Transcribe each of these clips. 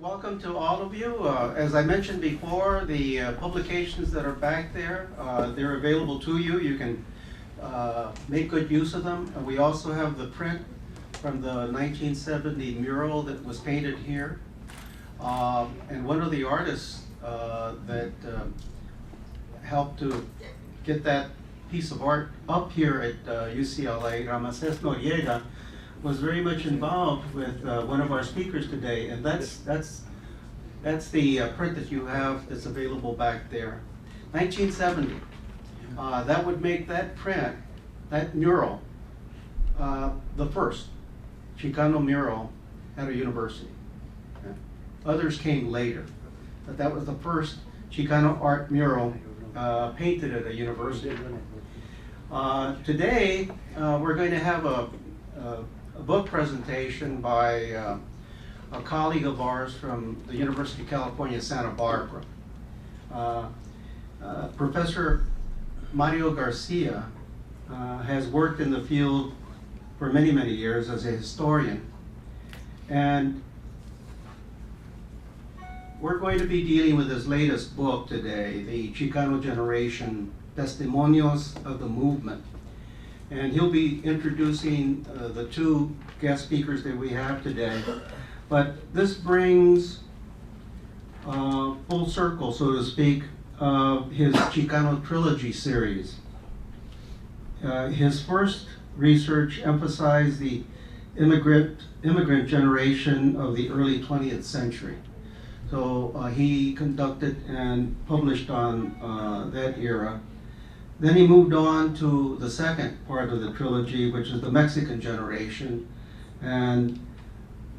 Welcome to all of you. As I mentioned before, the publications that are back there, they're available to you. You can make good use of them. We also have the print from the 1970 mural that was painted here. And one of the artists that helped to get that piece of art up here at UCLA, Ramses Noriega, was very much involved with one of our speakers today, and that's the print that you have that's available back there. 1970. That would make that print, that mural, the first Chicano mural at a university. Okay. Others came later, but that was the first Chicano art mural painted at a university. Today, we're going to have a book presentation by a colleague of ours from the University of California, Santa Barbara. Professor Mario Garcia has worked in the field for many, many years as a historian. And we're going to be dealing with his latest book today, the Chicano Generation, Testimonios of the Movement. And he'll be introducing the two guest speakers that we have today. But this brings full circle, so to speak, of his Chicano trilogy series. His first research emphasized the immigrant generation of the early 20th century. So he conducted and published on that era. Then he moved on to the second part of the trilogy, which is the Mexican generation. And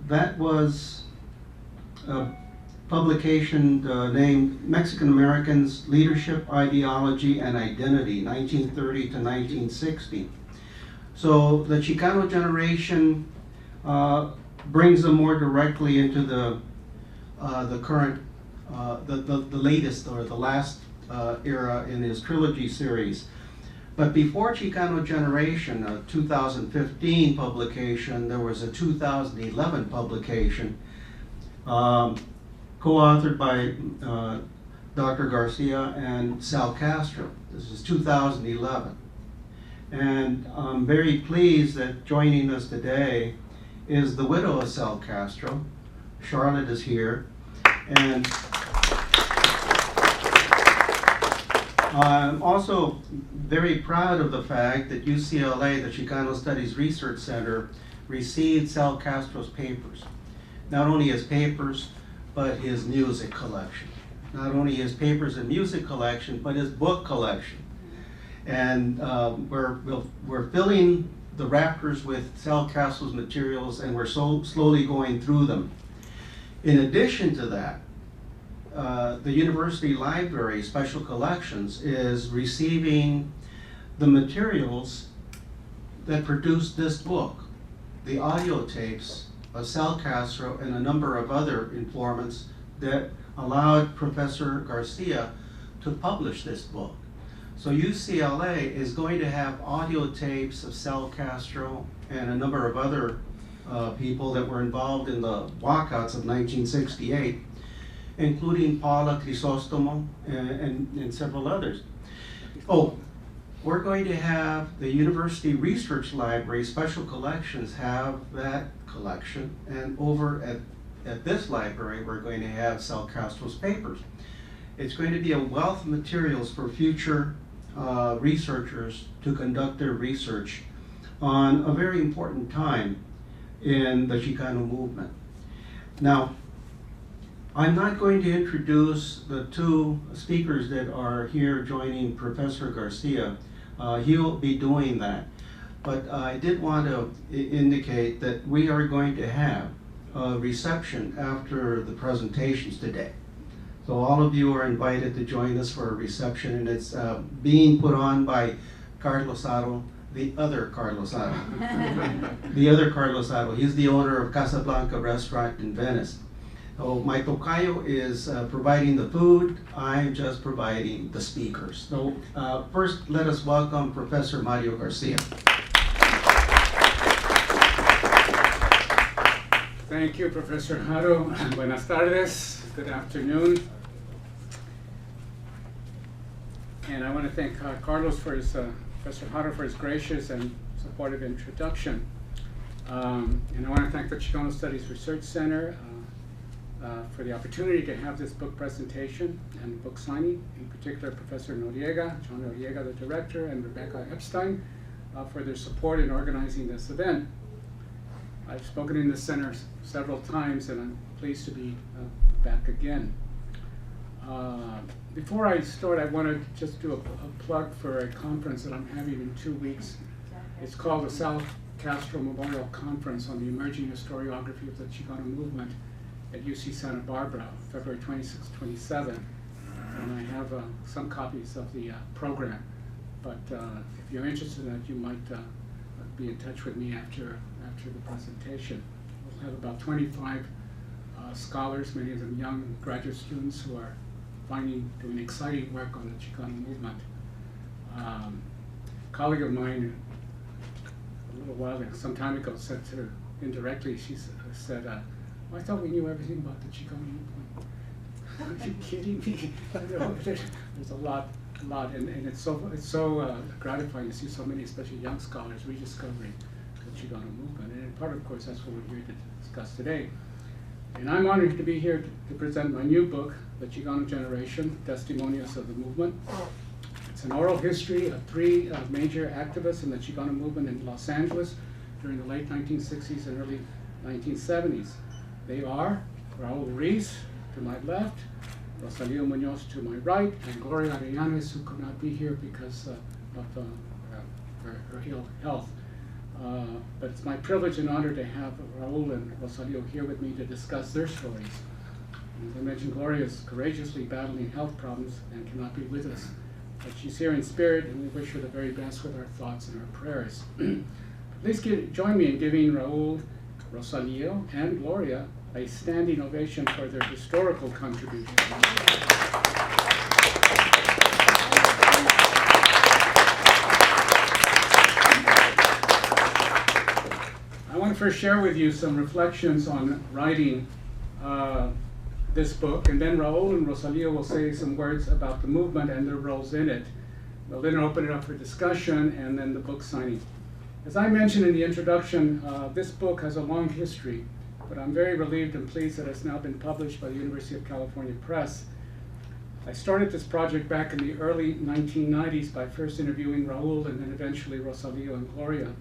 that was a publication named Mexican Americans, Leadership, Ideology, and Identity, 1930 to 1960. So the Chicano generation brings them more directly into the current, the latest or the last era in his trilogy series. But before Chicano Generation, a 2015 publication, there was a 2011 publication co-authored by Dr. Garcia and Sal Castro. This is 2011. And I'm very pleased that joining us today is the widow of Sal Castro. Charlotte is here. And I'm also very proud of the fact that UCLA, the Chicano Studies Research Center, received Sal Castro's papers. Not only his papers, but his music collection. Not only his papers and music collection, but his book collection. And we're filling the wrappers with Sal Castro's materials, and we're slowly going through them. In addition to that, the University Library Special Collections is receiving the materials that produced this book, the audio tapes of Sal Castro and a number of other informants that allowed Professor Garcia to publish this book. So UCLA is going to have audio tapes of Sal Castro and a number of other people that were involved in the walkouts of 1968, including Paula Crisostomo and several others. Oh, we're going to have the University Research Library Special Collections have that collection, and over at this library we're going to have Sal Castro's papers. It's going to be a wealth of materials for future researchers to conduct their research on a very important time in the Chicano movement. Now, I'm not going to introduce the two speakers that are here joining Professor Garcia. He'll be doing that. But I did want to indicate that we are going to have a reception after the presentations today. So all of you are invited to join us for a reception, and it's being put on by Carlos Aro, the other Carlos Aro. The other Carlos Aro. He's the owner of Casablanca Restaurant in Venice. So my tocayo is providing the food. I'm just providing the speakers. So first, let us welcome Professor Mario Garcia. Thank you, Professor Haro. Buenas tardes. Good afternoon. And I want to thank Carlos for his, Professor Haro for his gracious and supportive introduction. And I want to thank the Chicano Studies Research Center for the opportunity to have this book presentation and book signing, in particular Professor Noriega, John Noriega, the director, and Rebecca Epstein for their support in organizing this event. I've spoken in this center several times, and I'm pleased to be back again. Before I start, I want to just do a plug for a conference that I'm having in 2 weeks. It's called the South Castro Memorial Conference on the Emerging Historiography of the Chicano Movement at UC Santa Barbara, February 26, 27. And I have some copies of the program. But if you're interested in that, you might be in touch with me after the presentation. We'll have about 25 scholars, many of them young graduate students who are doing exciting work on the Chicano movement. A colleague of mine a little while ago, some time ago, said to her indirectly, she said, I thought we knew everything about the Chicano movement. Are you kidding me? There's a lot, and it's so gratifying to see so many, especially young scholars, rediscovering the Chicano movement. And in part, of course, that's what we're here to discuss today. And I'm honored to be here to present my new book, The Chicano Generation, Testimonios of the Movement. It's an oral history of three major activists in the Chicano movement in Los Angeles during the late 1960s and early 1970s. They are Raul Ruiz, to my left, Rosalio Muñoz to my right, and Gloria Arellanes, who could not be here because of her ill health. But it's my privilege and honor to have Raul and Rosalio here with me to discuss their stories. As I mentioned, Gloria is courageously battling health problems and cannot be with us. But she's here in spirit, and we wish her the very best with our thoughts and our prayers. Please join me in giving Raul, Rosalio, and Gloria a standing ovation for their historical contributions. I want to first share with you some reflections on writing this book, and then Raul and Rosalio will say some words about the movement and their roles in it. We'll then open it up for discussion and then the book signing. As I mentioned in the introduction, this book has a long history, but I'm very relieved and pleased that it's now been published by the University of California Press. I started this project back in the early 1990s by first interviewing Raul and then eventually Rosalio and Gloria.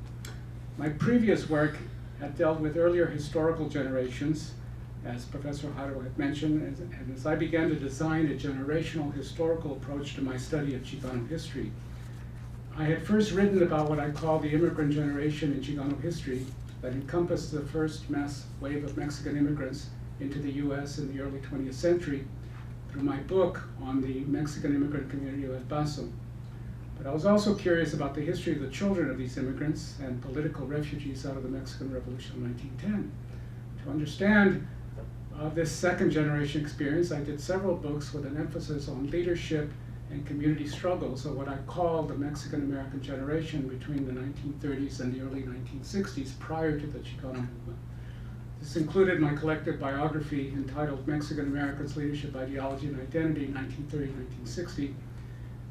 My previous work had dealt with earlier historical generations, as Professor Haro had mentioned, and as I began to design a generational historical approach to my study of Chicano history. I had first written about what I call the immigrant generation in Chicano history that encompassed the first mass wave of Mexican immigrants into the US in the early 20th century through my book on the Mexican immigrant community of El Paso. But I was also curious about the history of the children of these immigrants and political refugees out of the Mexican Revolution of 1910. To understand this second generation experience, I did several books with an emphasis on leadership and community struggles, or what I call the Mexican-American generation between the 1930s and the early 1960s, prior to the Chicano movement. This included my collective biography entitled Mexican Americans, Leadership, Ideology, and Identity, 1930-1960,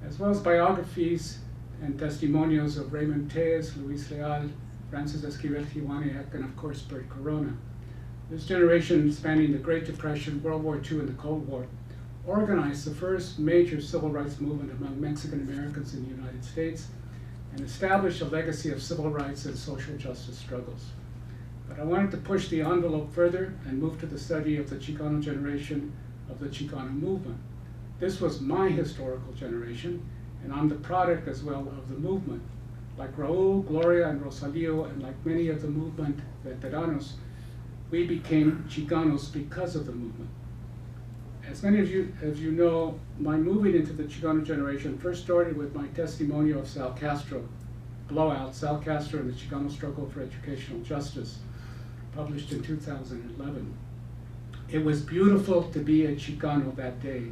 as well as biographies and testimonios of Raymond Tellez, Luis Leal, Francis Esquivel Jiwanejek, and of course Bert Corona. This generation, spanning the Great Depression, World War II, and the Cold War, organized the first major civil rights movement among Mexican Americans in the United States and established a legacy of civil rights and social justice struggles. But I wanted to push the envelope further and move to the study of the Chicano generation of the Chicano movement. This was my historical generation, and I'm the product as well of the movement. Like Raul, Gloria, and Rosalio, and like many of the movement veteranos, we became Chicanos because of the movement. As many of you know, my moving into the Chicano generation first started with my Testimonio of Sal Castro, Blowout, Sal Castro and the Chicano Struggle for Educational Justice, published in 2011. It was beautiful to be a Chicano that day.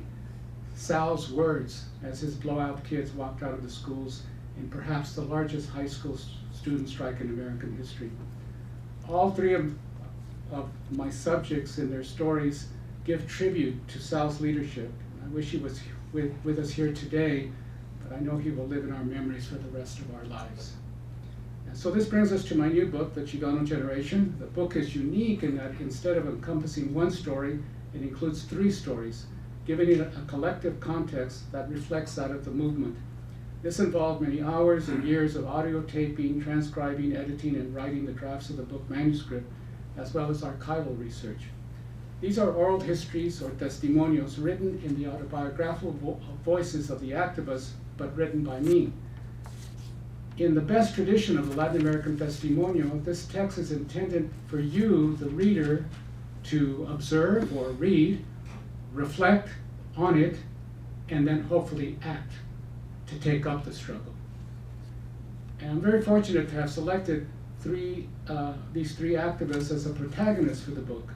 Sal's words as his Blowout kids walked out of the schools in perhaps the largest high school student strike in American history. All three of my subjects in their stories give tribute to Sal's leadership. I wish he was with us here today, but I know he will live in our memories for the rest of our lives. And so this brings us to my new book, The Chicano Generation. The book is unique in that instead of encompassing one story, it includes 3 stories, giving it a collective context that reflects that of the movement. This involved many hours and years of audio taping, transcribing, editing, and writing the drafts of the book manuscript, as well as archival research. These are oral histories or testimonios written in the autobiographical voices of the activists, but written by me. In the best tradition of the Latin American testimonio, this text is intended for you, the reader, to observe or read, reflect on it, and then hopefully act to take up the struggle. And I'm very fortunate to have selected these 3 activists as a protagonist for the book.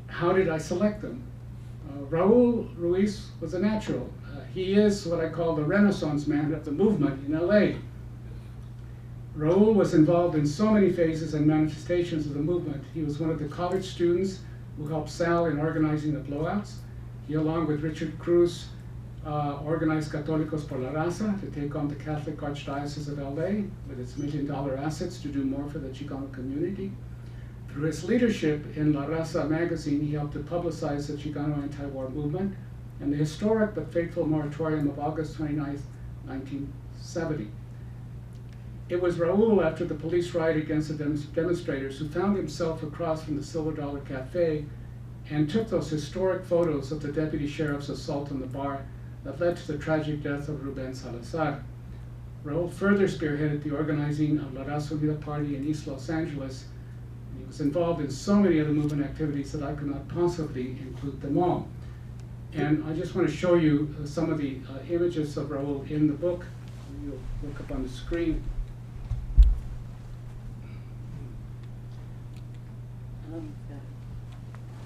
How did I select them? Raul Ruiz was a natural. He is what I call the Renaissance man of the movement in LA. Raul was involved in so many phases and manifestations of the movement. He was one of the college students who helped Sal in organizing the blowouts. He, along with Richard Cruz, organized Católicos por la Raza to take on the Catholic Archdiocese of LA with its $1 million assets to do more for the Chicano community. Through his leadership in La Raza magazine, he helped to publicize the Chicano anti-war movement and the historic but fateful moratorium of August 29, 1970. It was Raul, after the police riot against the demonstrators, who found himself across from the Silver Dollar Cafe and took those historic photos of the deputy sheriff's assault on the bar that led to the tragic death of Rubén Salazar. Raul further spearheaded the organizing of La Raza Unida Party in East Los Angeles. He was involved in so many other movement activities that I could not possibly include them all. And I just want to show you some of the images of Raul in the book. You'll look up on the screen.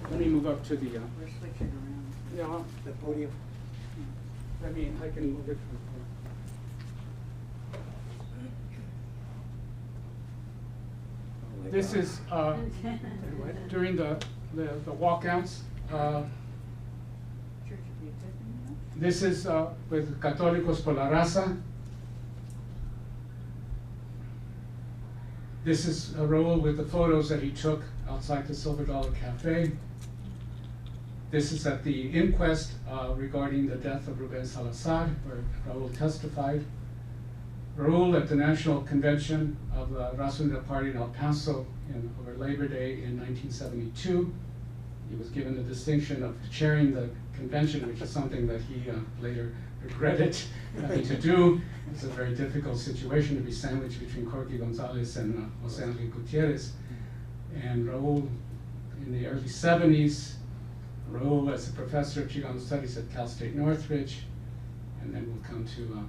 Let me move up to the. We're switching around. Yeah, The podium. I can move it. This is during the walkouts. Church of the Epiphany? This is with Católicos por la Raza. This is Raul with the photos that he took outside the Silver Dollar Cafe. This is at the inquest regarding the death of Rubén Salazar, where Raul testified. Raul at the National Convention of the Raza Unida Party in El Paso over Labor Day in 1972. He was given the distinction of chairing the convention, which is something that he later regretted having to do. It's a very difficult situation to be sandwiched between Jorge Gonzalez and Jose Angel Gutierrez. And Raul, in the early 70s, Raul as a professor of Chicano Studies at Cal State Northridge, and then we'll come to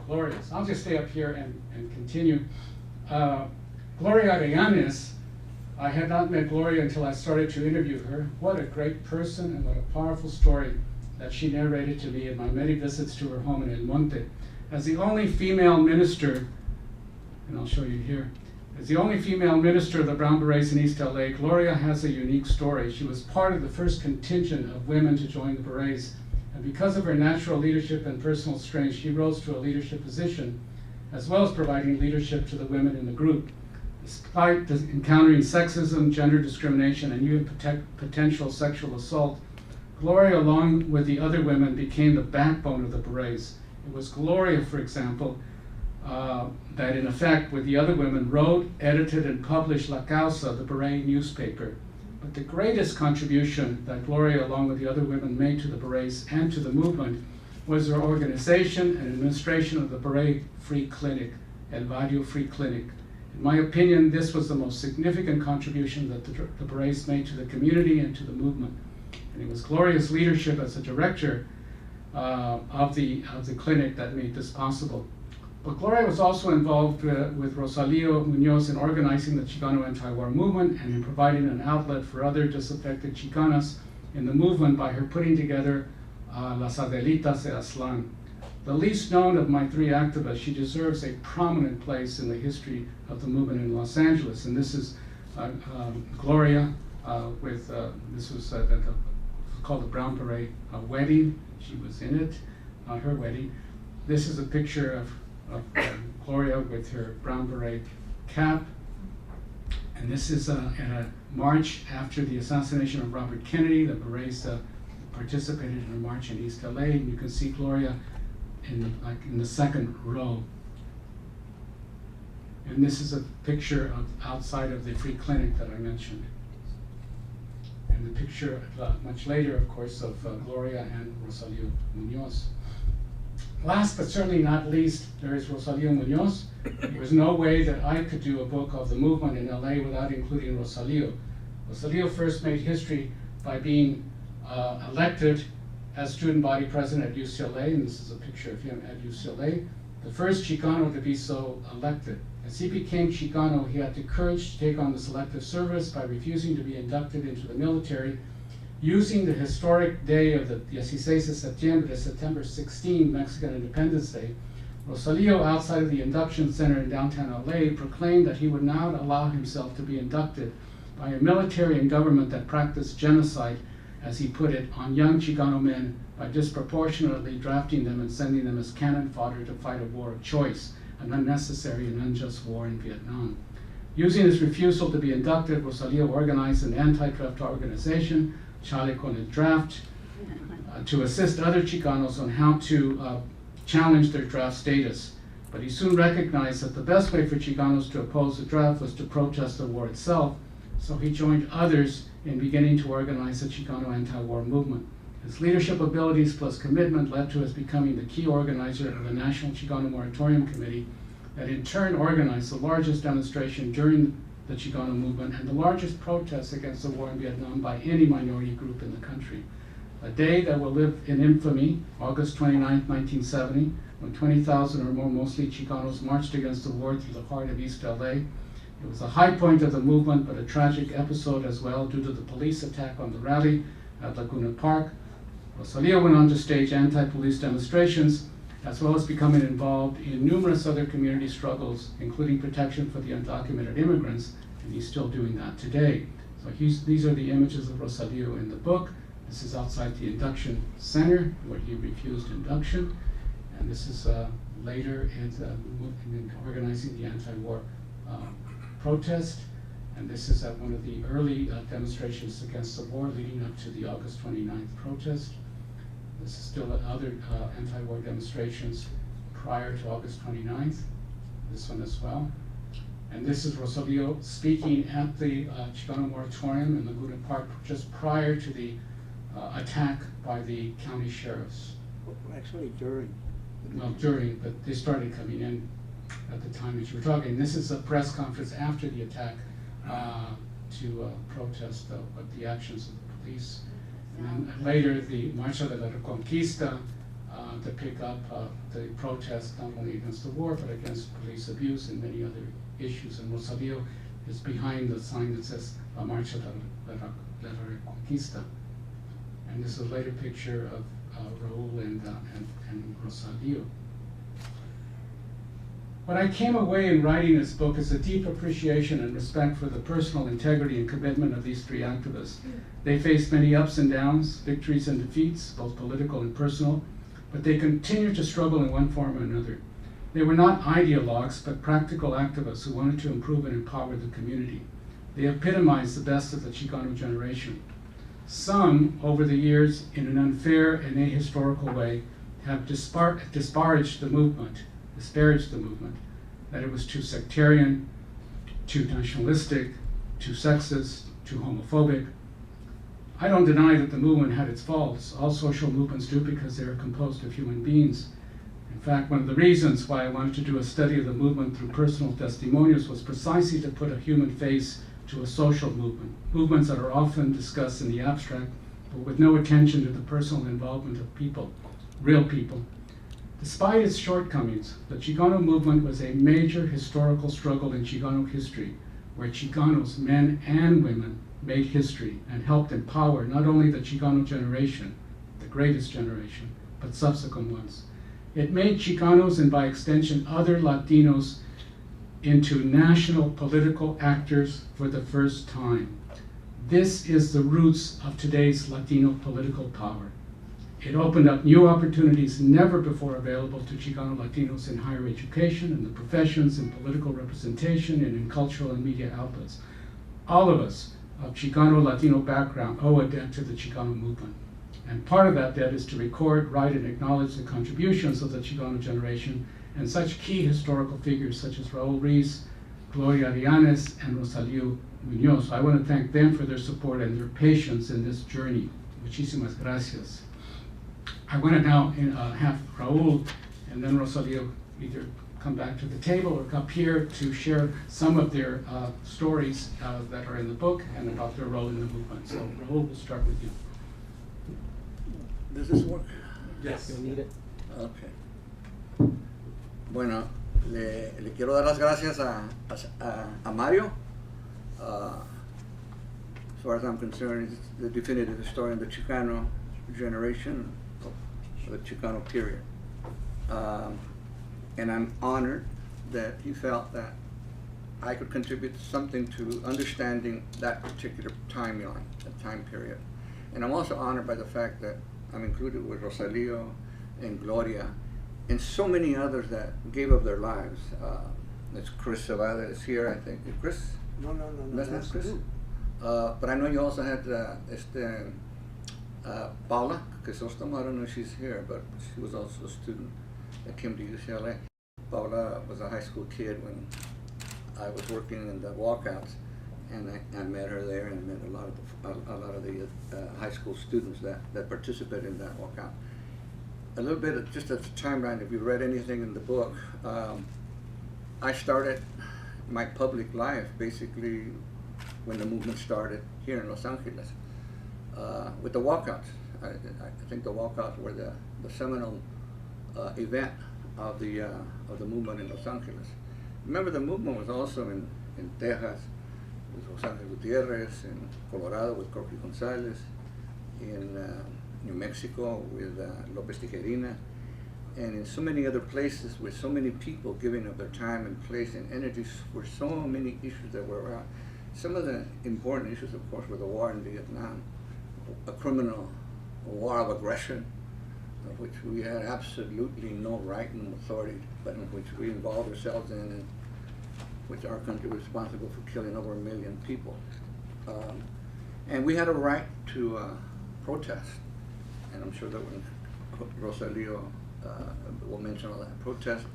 Gloria. So I'll just stay up here and continue. Gloria Arellanes, I had not met Gloria until I started to interview her. What a great person and what a powerful story that she narrated to me in my many visits to her home in El Monte. As the only female minister, and I'll show you here, as the only female minister of the Brown Berets in East LA, Gloria has a unique story. She was part of the first contingent of women to join the Berets, and because of her natural leadership and personal strength, she rose to a leadership position, as well as providing leadership to the women in the group. Despite encountering sexism, gender discrimination, and even potential sexual assault, Gloria, along with the other women, became the backbone of the Berets. It was Gloria, for example, that in effect, with the other women, wrote, edited, and published La Causa, the Beret newspaper. But the greatest contribution that Gloria, along with the other women, made to the Berets and to the movement was her organization and administration of the Beret Free Clinic, El Barrio Free Clinic. In my opinion, this was the most significant contribution that the Berets made to the community and to the movement. And it was Gloria's leadership as a director of the clinic that made this possible. But Gloria was also involved with Rosalio Muñoz in organizing the Chicano anti-war movement and in providing an outlet for other disaffected Chicanas in the movement by her putting together Las Adelitas de Aztlán. The least known of my three activists, she deserves a prominent place in the history of the movement in Los Angeles. And this is Gloria this was called the Brown Beret wedding. She was in it, not her wedding. This is a picture of Gloria with her Brown Beret cap. And this is at a march after the assassination of Robert Kennedy. The Berets participated in a march in East LA, and you can see Gloria in the second row. And this is a picture of outside of the free clinic that I mentioned. And the picture much later, of course, of Gloria and Rosalio Muñoz. Last but certainly not least, there is Rosalio Muñoz. There was no way that I could do a book of the movement in LA without including Rosalio. Rosalio first made history by being elected as student body president at UCLA, and this is a picture of him at UCLA, the first Chicano to be so elected. As he became Chicano, he had the courage to take on the selective service by refusing to be inducted into the military, using the historic day of the 16 de septiembre, September 16, Mexican Independence Day. Rosalio, outside of the induction center in downtown LA, proclaimed that he would not allow himself to be inducted by a military and government that practiced genocide, as he put it, on young Chicano men by disproportionately drafting them and sending them as cannon fodder to fight a war of choice, an unnecessary and unjust war in Vietnam. Using his refusal to be inducted, Rosalio organized an anti-draft organization, Chale con el Draft, to assist other Chicanos on how to challenge their draft status. But he soon recognized that the best way for Chicanos to oppose the draft was to protest the war itself, so he joined others in beginning to organize the Chicano anti-war movement. His leadership abilities plus commitment led to his becoming the key organizer of the National Chicano Moratorium Committee, that in turn organized the largest demonstration during the Chicano movement and the largest protest against the war in Vietnam by any minority group in the country. A day that will live in infamy, August 29, 1970, when 20,000 or more mostly Chicanos marched against the war through the heart of East LA. It was a high point of the movement, but a tragic episode as well due to the police attack on the rally at Laguna Park. Rosalio went on to stage anti-police demonstrations, as well as becoming involved in numerous other community struggles, including protection for the undocumented immigrants, and he's still doing that today. So these are the images of Rosalio in the book. This is outside the induction center, where he refused induction, and this is later in organizing the anti-war protest, and this is at one of the early demonstrations against the war leading up to the August 29th protest. This is still at other anti-war demonstrations prior to August 29th, this one as well. And this is Rosalio speaking at the Chicano Moratorium in Laguna Park just prior to the attack by the county sheriffs. Actually during. Well, during, but they started coming in at the time that you were talking. This is a press conference after the attack to protest the actions of the police. And then later, the Marcha de la Reconquista to pick up the protest not only against the war, but against police abuse and many other issues. And Rosalio is behind the sign that says La Marcha de la Reconquista. And this is a later picture of Raul and Rosalio. What I came away in writing this book is a deep appreciation and respect for the personal integrity and commitment of these three activists. They faced many ups and downs, victories and defeats, both political and personal, but they continued to struggle in one form or another. They were not ideologues, but practical activists who wanted to improve and empower the community. They epitomized the best of the Chicano generation. Some, over the years, in an unfair and ahistorical way, have disparaged the movement, that it was too sectarian, too nationalistic, too sexist, too homophobic. I don't deny that the movement had its faults. All social movements do, because they are composed of human beings. In fact, one of the reasons why I wanted to do a study of the movement through personal testimonials was precisely to put a human face to a social movement. Movements that are often discussed in the abstract, but with no attention to the personal involvement of people, real people. Despite its shortcomings, the Chicano movement was a major historical struggle in Chicano history, where Chicanos, men and women, made history and helped empower not only the Chicano generation, the greatest generation, but subsequent ones. It made Chicanos, and by extension other Latinos, into national political actors for the first time. This is the roots of today's Latino political power. It opened up new opportunities never before available to Chicano Latinos in higher education, in the professions, in political representation, and in cultural and media outlets. All of us of Chicano Latino background owe a debt to the Chicano movement. And part of that debt is to record, write, and acknowledge the contributions of the Chicano generation and such key historical figures such as Raul Ruiz, Gloria Llanes, and Rosalio Muñoz. I want to thank them for their support and their patience in this journey. Muchísimas gracias. I want to now have Raul and then Rosalio either come back to the table or come here to share some of their stories that are in the book and about their role in the movement. So Raul, we'll start with you. Does this work? Yes. You'll need it. Okay. Bueno, le quiero dar las gracias a Mario. As far as I'm concerned, it's the definitive story of the Chicano generation, of the Chicano period. And I'm honored that he felt that I could contribute something to understanding that particular timeline, that time period. And I'm also honored by the fact that I'm included with Rosalio and Gloria and so many others that gave up their lives. There's Chris Zavada is here, I think. Chris? No. That's not Chris? But I know you also had Paula Quesostamo. I don't know if she's here, but she was also a student that came to UCLA. Paula was a high school kid when I was working in the walkouts, and I met her there, and met a lot of the high school students that participated in that walkout. A little bit of, just at the timeline, if you read anything in the book, I started my public life basically when the movement started here in Los Angeles with the walkouts. I think the walkouts were the seminal event of the movement in Los Angeles. Remember, the movement was also in Texas with Rosalio Gutierrez, in Colorado with Corky Gonzalez, in New Mexico with Lopez Tijerina, and in so many other places with so many people giving up their time and place and energies for so many issues that were around. Some of the important issues, of course, were the war in Vietnam, a criminal war of aggression, of which we had absolutely no right and authority, but in which we involved ourselves in, and which our country was responsible for killing over 1 million people. And we had a right to protest, and I'm sure that when Rosalio will mention all that. Protest,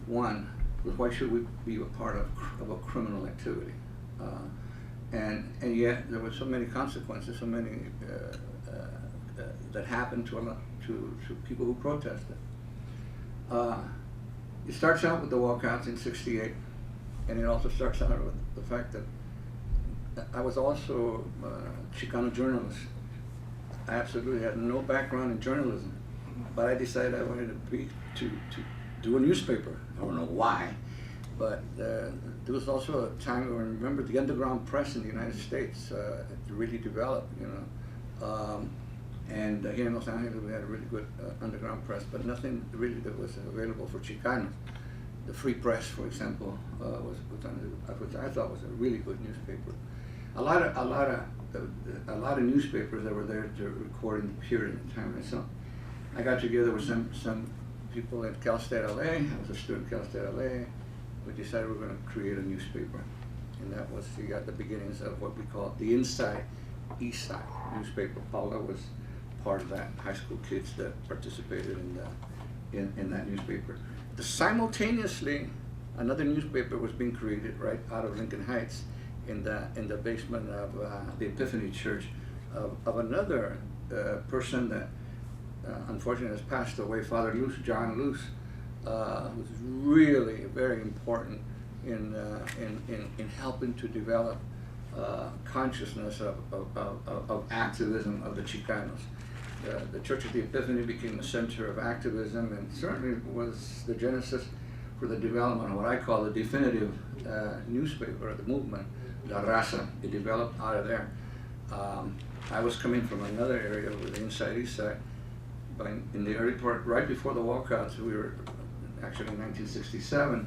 one, was why should we be a part of a criminal activity? And yet there were so many consequences, so many that happened to people who protested. It starts out with the walkouts in '68, and it also starts out with the fact that I was also a Chicano journalist. I absolutely had no background in journalism, but I decided I wanted to do a newspaper. I don't know why, but there was also a time when, remember, the underground press in the United States really developed, you know. And here in Los Angeles, we had a really good underground press, but nothing really that was available for Chicanos. The Free Press, for example, was which I thought was a really good newspaper. A lot of newspapers that were there to record in the period of time. And so I got together with some people at Cal State LA. I was a student at Cal State LA. We decided we were going to create a newspaper, and that was the beginnings of what we call the Inside East Side newspaper. Paula was part of that, high school kids that participated in that newspaper. Simultaneously, another newspaper was being created right out of Lincoln Heights in the basement of the Epiphany Church of another person that unfortunately has passed away, Father Luce, John Luce, who's really very important in helping to develop consciousness of activism of the Chicanos. The Church of the Epiphany became a center of activism, and certainly was the genesis for the development of what I call the definitive newspaper of the movement, La Raza. It developed out of there. I was coming from another area with the Inside East Side, in the early part, right before the walkouts, we were actually in 1967,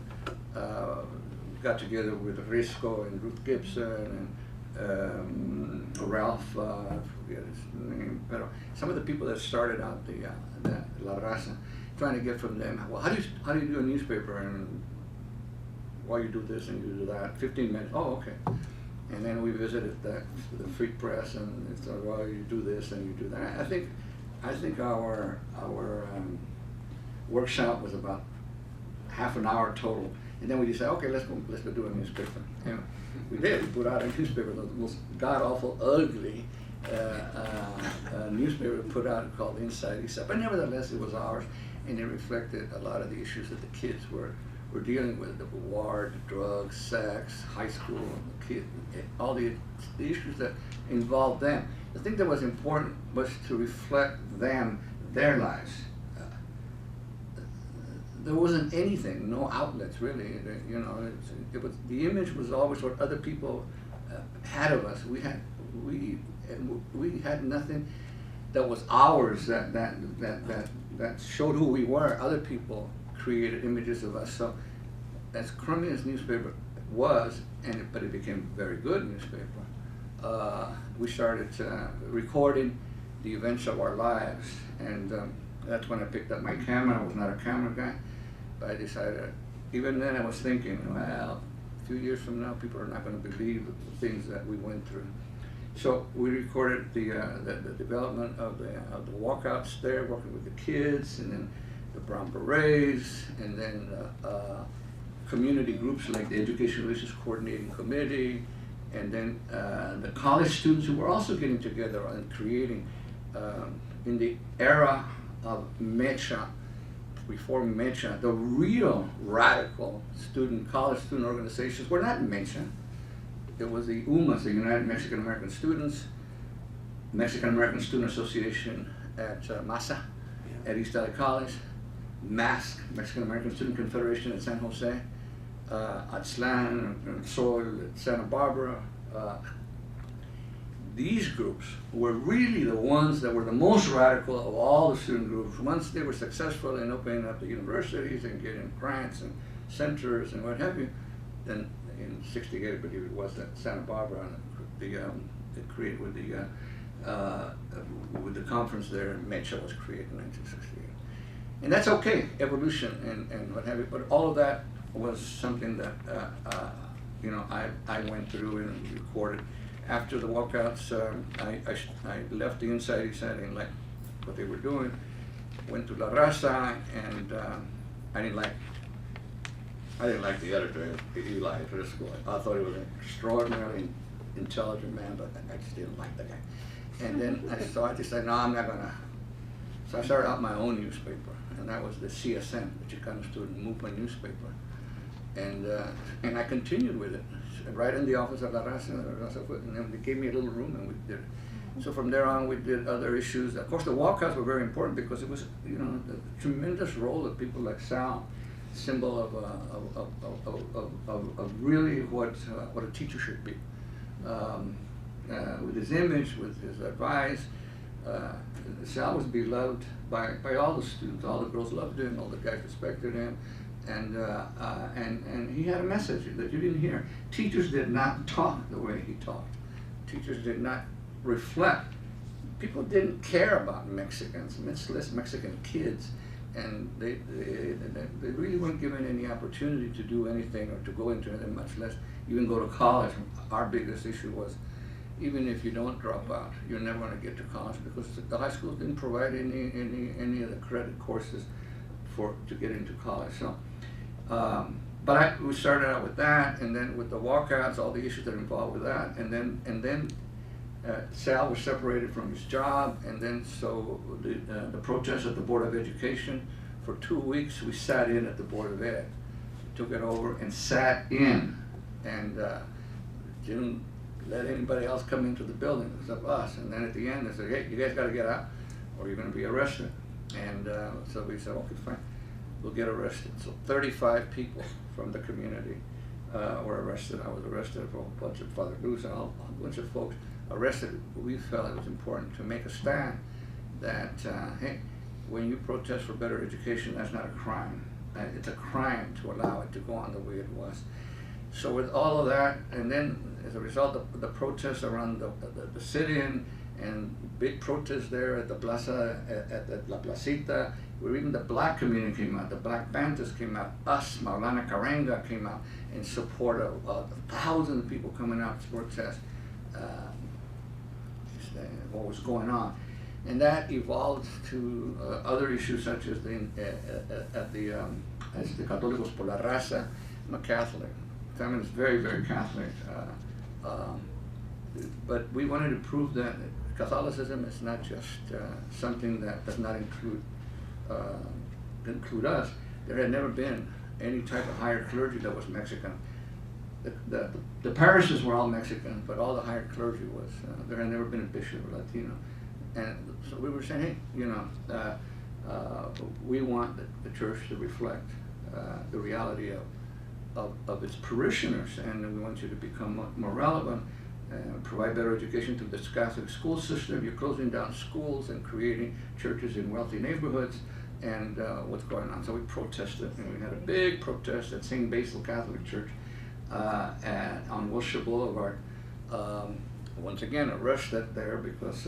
got together with Risco and Ruth Gibson and Ralph, I forget his name, but some of the people that started out the La Raza, trying to get from them, well, how do you do a newspaper, and why you do this and you do that, 15 minutes, oh, okay. And then we visited the Free Press, and it's like, well, you do this and you do that. I think our workshop was about half an hour total, and then we decided, okay, let's go do a newspaper. And we did. We put out a newspaper, the most god awful, ugly newspaper put out called Inside East Side. But nevertheless, it was ours, and it reflected a lot of the issues that the kids were dealing with: the war, drugs, sex, high school, all the issues that involved them. The thing that was important was to reflect them, their lives. There wasn't anything, no outlets really. You know, it was, the image was always what other people had of us. We had nothing that was ours that showed who we were. Other people created images of us. So, as crummy as newspaper was, but it became a very good newspaper. We started recording the events of our lives, and that's when I picked up my camera. I was not a camera guy, but I decided. Even then, I was thinking, well, a few years from now, people are not going to believe the things that we went through. So we recorded the development of the walkouts there, working with the kids, and then the Brown Berets, and then community groups like the Education Relations Coordinating Committee, and then the college students who were also getting together and creating, in the era of Mecha, before Mecha, the real radical college student organizations were not Mecha. It was the UMAS, the United Mexican American Students, Mexican American Student Association at Masa, at East LA College, MASC, Mexican American Student Confederation at San Jose, Atzlan and Sol at Santa Barbara. These groups were really the ones that were the most radical of all the student groups. Once they were successful in opening up the universities and getting grants and centers and what have you, then in '68, I believe it was, at Santa Barbara, it created with the conference there, Mecha was created in 1968. And that's okay, evolution and what have you, but all of that was something that you know, I went through and recorded. After the walkouts, I left the Inside East Side. I didn't like what they were doing. Went to La Raza, and I didn't like the editor, Eli Risco. I thought he was an extraordinarily intelligent man, but I just didn't like the guy. And then I decided, no, I'm not gonna. So I started out my own newspaper, and that was the CSN, the Chicano Student Movement newspaper. And I continued with it, right in the office of La Raza, and then they gave me a little room, and we did it. So from there on, we did other issues. Of course, the walkouts were very important because it was, you know, the tremendous role of people like Sal, symbol of really what a teacher should be. With his image, with his advice, Sal was beloved by all the students. All the girls loved him. All the guys respected him. And he had a message that you didn't hear. Teachers did not talk the way he talked. Teachers did not reflect. People didn't care about Mexicans, much less Mexican kids, and they really weren't given any opportunity to do anything or to go into anything, much less even go to college. Our biggest issue was, even if you don't drop out, you're never going to get to college because the high schools didn't provide any of the credit courses to get into college. So, but we started out with that, and then with the walkouts, all the issues that are involved with that, and then Sal was separated from his job, and then so the protest at the Board of Education, for 2 weeks we sat in at the Board of Ed, took it over and sat in, and didn't let anybody else come into the building except us. And then at the end they said, hey, you guys got to get out or you're going to be arrested. And so we said, okay, fine, we'll get arrested. So 35 people from the community were arrested. I was arrested for a bunch of Father Luz and a bunch of folks arrested. We felt it was important to make a stand that, hey, when you protest for better education, that's not a crime. It's a crime to allow it to go on the way it was. So with all of that, and then as a result of the protests around the city and big protests there at the plaza, at the La Placita, where even the black community came out, the Black Panthers came out, us, Maulana Karenga came out in support of thousands of people coming out to protest what was going on. And that evolved to other issues such as the Católicos por la Raza. I'm a Catholic. Family is very, very Catholic. But we wanted to prove that Catholicism is not just something that does not include us. There had never been any type of higher clergy that was Mexican. The parishes were all Mexican, but all the higher clergy was, there had never been a bishop or Latino. And so we were saying, hey, you know, we want the church to reflect the reality of its parishioners, and we want you to become more relevant, provide better education through this Catholic school system. You're closing down schools and creating churches in wealthy neighborhoods, and what's going on. So we protested, and we had a big protest at St. Basil Catholic Church on Wilshire Boulevard. Once again, arrested there because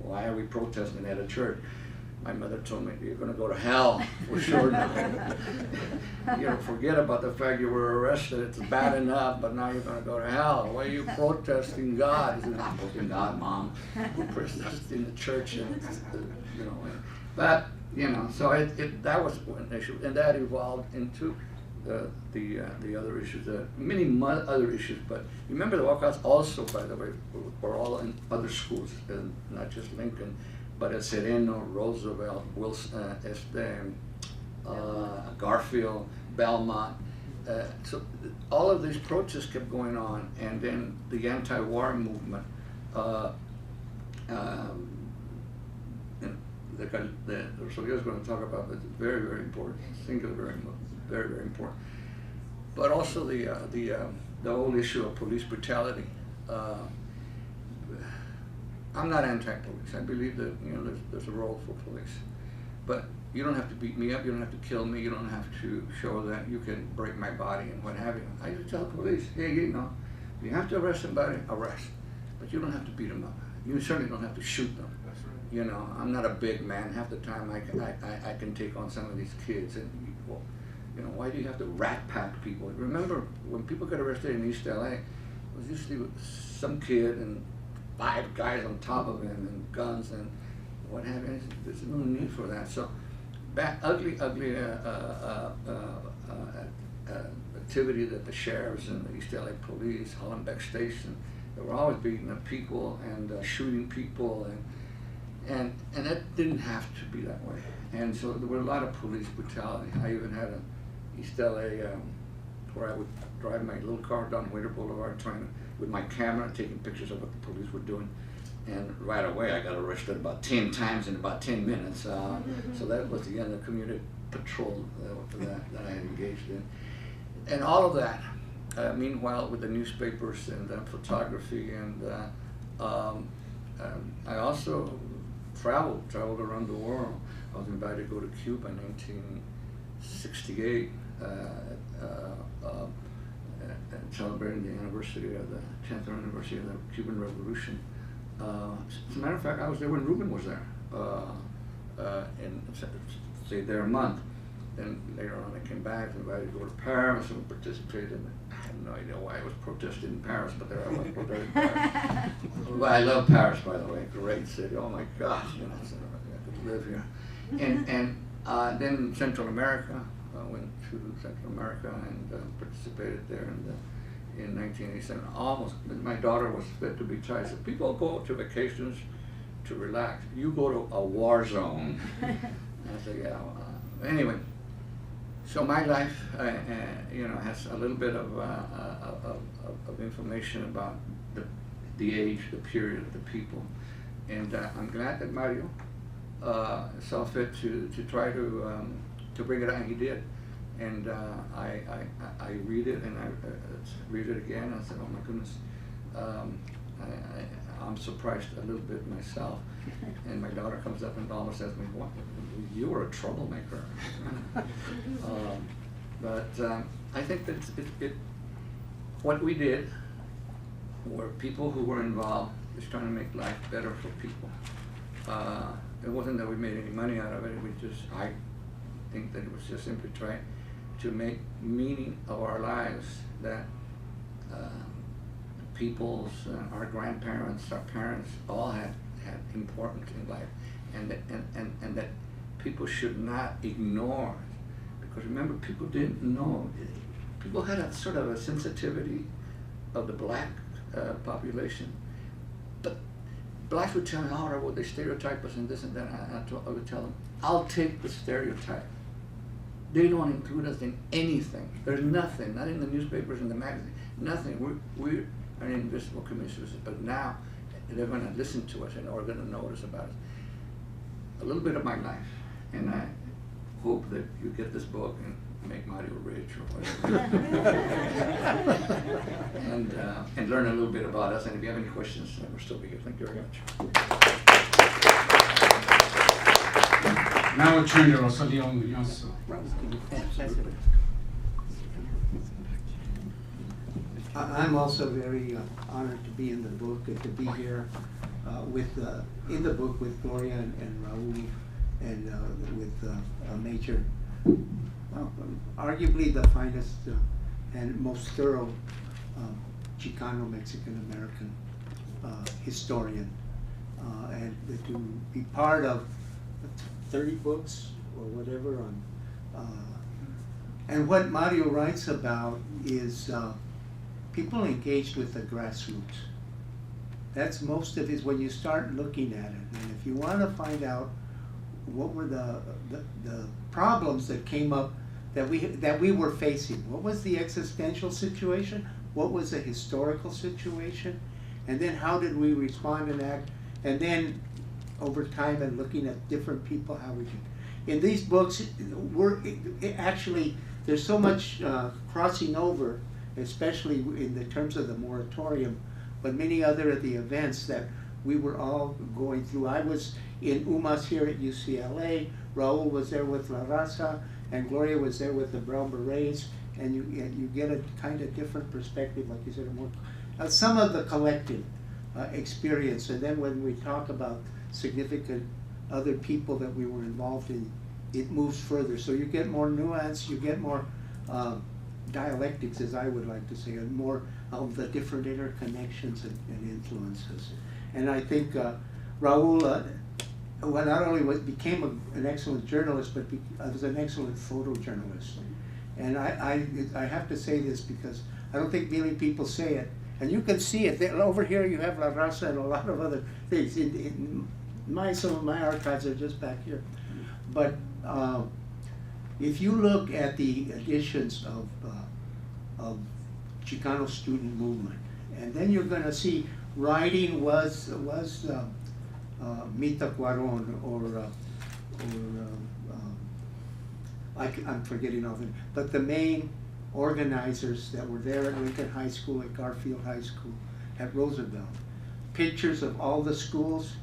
why are we protesting at a church? My mother told me, you're going to go to hell for sure now. You know, forget about the fact you were arrested. It's bad enough, but now you're going to go to hell. Why are you protesting God? I said, I'm protesting God, Mom. We're protesting the church, and, you know. But, you know, so that was one issue, and that evolved into the other issues, many other issues. But remember, the walkouts also, by the way, were all in other schools, and not just Lincoln, but at Sereno, Roosevelt, Wilson, Garfield, Belmont. So all of these protests kept going on, and then the anti-war movement. The Rosalio is going to talk about, but it's very, very important. Singular, very, very important. But also the whole issue of police brutality. I'm not anti-police. I believe that, you know, there's a role for police, but you don't have to beat me up. You don't have to kill me. You don't have to show that you can break my body and what have you. I just tell police, hey, you know, if you have to arrest somebody, arrest, but you don't have to beat them up. You certainly don't have to shoot them. That's right. You know, I'm not a big man. Half the time I can take on some of these kids, and well, you know, why do you have to rat pack people? Remember, when people got arrested in East LA, it was usually some kid and 5 guys on top of him and guns and what have you. There's no need for that. So, ugly activity that the sheriffs and the East LA police, Hollenbeck Station, they were always beating up people and shooting people, and that didn't have to be that way. And so there were a lot of police brutality. I even had a East LA where I would drive my little car down Waiter Boulevard with my camera, taking pictures of what the police were doing. And right away I got arrested about 10 times in about 10 minutes. So that was the end of community patrol that I had engaged in. And all of that, meanwhile, with the newspapers and photography, and I also traveled around the world. I was invited to go to Cuba in 1968, celebrating the anniversary of the 10th anniversary of the Cuban Revolution. As a matter of fact, I was there when Rubin was there, and stayed there a month. Then later on I came back, invited to go to Paris and participated. I have no idea why I was protesting in Paris, but there I was protesting in Paris. Well, I love Paris, by the way, great city. Oh my gosh, you know, I could live here. And then Central America, I went to Central America and participated there in 1987. Almost, my daughter was fit to be tied. So people go to vacations to relax. You go to a war zone. And I said, yeah. Anyway, so my life, you know, has a little bit of information about the age, the period, the people, and I'm glad that Mario saw fit to try to bring it out, and he did. And I read it, and I read it again. I said, oh my goodness, I'm surprised a little bit myself. And my daughter comes up and almost says to me, "What? You were a troublemaker." I think that what we did were people who were involved just trying to make life better for people. It wasn't that we made any money out of it. I think that it was just simply trying to make meaning of our lives, that our grandparents, our parents, all had importance in life, and that people should not ignore it. Because remember, people didn't know. People had a sort of a sensitivity of the black population, but blacks would tell me, "Oh, well, they stereotype us and this and that." I would tell them, "I'll take the stereotype. They don't include us in anything. There's nothing, not in the newspapers, in the magazine, nothing. We're an invisible community, but now they're going to listen to us and are going to notice about us." A little bit of my life, and I hope that you get this book and make Mario rich or whatever, and learn a little bit about us. And if you have any questions, we'll still be here. Thank you very much. Now we'll turn to Rosalio Muñoz. I'm also very honored to be in the book and to be here in the book with Gloria and Raul and with a major, arguably the finest and most thorough Chicano Mexican-American historian, and to be part of 30 books or whatever on, and what Mario writes about is people engaged with the grassroots. That's most of it when you start looking at it. And if you want to find out what were the problems that came up that we were facing, what was the existential situation, what was the historical situation, and then how did we respond and act, and then over time and looking at different people, how we can. In these books, actually there's so much crossing over, especially in the terms of the moratorium, but many other of the events that we were all going through. I was in UMass here at UCLA, Raul was there with La Raza, and Gloria was there with the Brown Berets, and you get a kind of different perspective, like you said, more, some of the collective experience. And then when we talk about significant other people that we were involved in, it moves further. So you get more nuance, you get more dialectics, as I would like to say, and more of the different interconnections and influences. And I think Raul, well, not only became an excellent journalist, but was an excellent photojournalist. And I have to say this because I don't think many people say it. And you can see it. Over here you have La Raza and a lot of other things. Some of my archives are just back here. But if you look at the editions of Chicano student movement, and then you're going to see writing was Mita Cuaron or I'm forgetting all of them, but the main organizers that were there at Lincoln High School, at Garfield High School, at Roosevelt. Pictures of all the schools,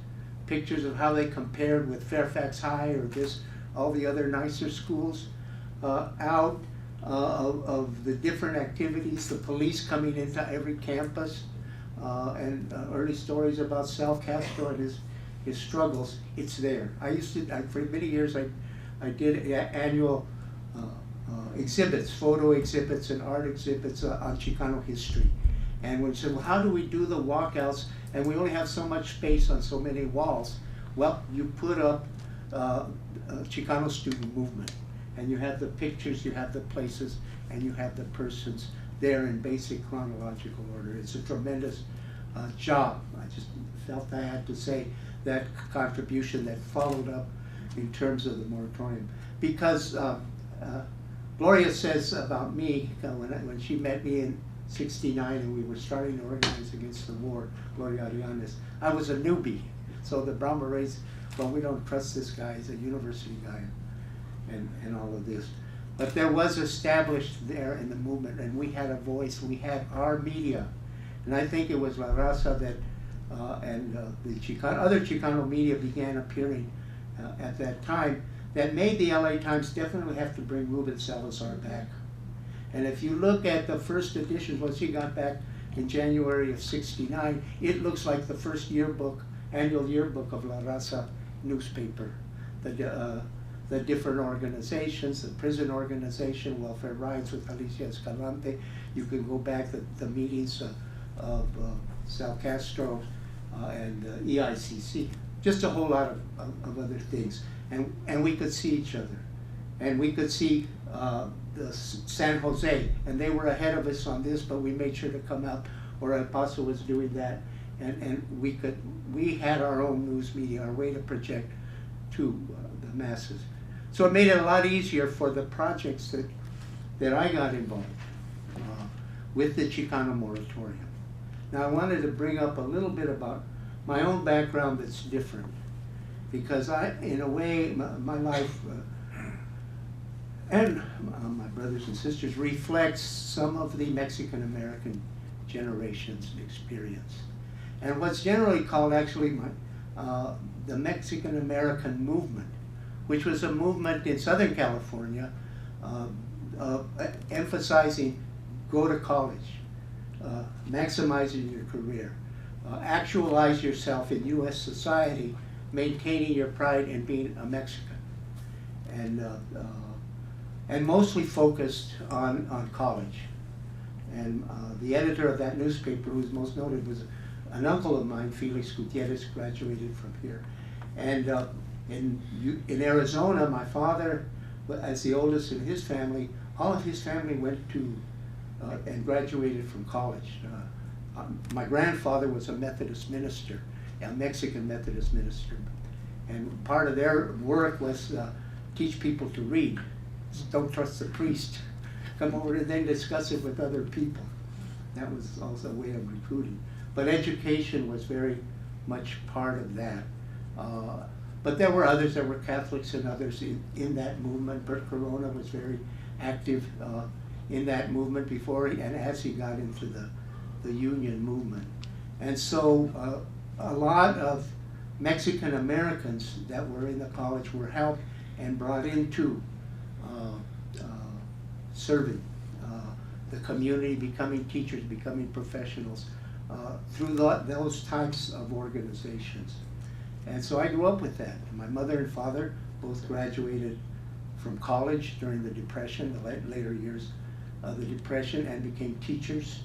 pictures of how they compared with Fairfax High or all the other nicer schools, of the different activities, the police coming into every campus, and early stories about Sal Castro and his struggles. It's there. For many years I did annual exhibits, photo exhibits and art exhibits on Chicano history. And when we said, well, how do we do the walkouts and we only have so much space on so many walls? Well, you put up Chicano student movement, and you have the pictures, you have the places, and you have the persons there in basic chronological order. It's a tremendous job. I just felt I had to say that contribution that followed up in terms of the moratorium. Because Gloria says about me, when she met me in '69 and we were starting to organize against the war, Gloria Arianes, I was a newbie. So the Brown Berets, well, we don't trust this guy, he's a university guy, and all of this. But there was established there in the movement, and we had a voice, we had our media, And I think it was La Raza that, and the other Chicano media began appearing at that time, that made the LA Times definitely have to bring Ruben Salazar back. And if you look at the first edition, once he got back in January of '69, it looks like the first yearbook, annual yearbook of La Raza newspaper. The different organizations, the prison organization, Welfare Rights with Alicia Escalante. You can go back to the meetings of Sal Castro and EICC. Just a whole lot of other things. And we could see each other. And we could see the San Jose, and they were ahead of us on this, but we made sure to come out, or El Paso was doing that. And we had our own news media, our way to project to the masses. So it made it a lot easier for the projects that I got involved with the Chicano moratorium. Now I wanted to bring up a little bit about my own background that's different, because in a way, my life and my brothers and sisters reflects some of the Mexican American generation's experience. And what's generally called actually the Mexican American movement, which was a movement in Southern California emphasizing go to college, maximizing your career, actualize yourself in U.S. society, maintaining your pride in being a Mexican, and mostly focused on college. And the editor of that newspaper, who's most noted, was an uncle of mine, Felix Gutierrez, graduated from here. And in Arizona, my father, as the oldest in his family, all of his family went to and graduated from college. My grandfather was a Methodist minister, a Mexican Methodist minister. And part of their work was teach people to read. Don't trust the priest. Come over and then discuss it with other people. That was also a way of recruiting. But education was very much part of that. But there were others, there were Catholics and others in that movement. Bert Corona was very active in that movement before and as he got into the union movement. And so a lot of Mexican Americans that were in the college were helped and brought into serving the community, becoming teachers, becoming professionals through those types of organizations. And so I grew up with that. My mother and father both graduated from college during the Depression, the later years of the Depression, and became teachers.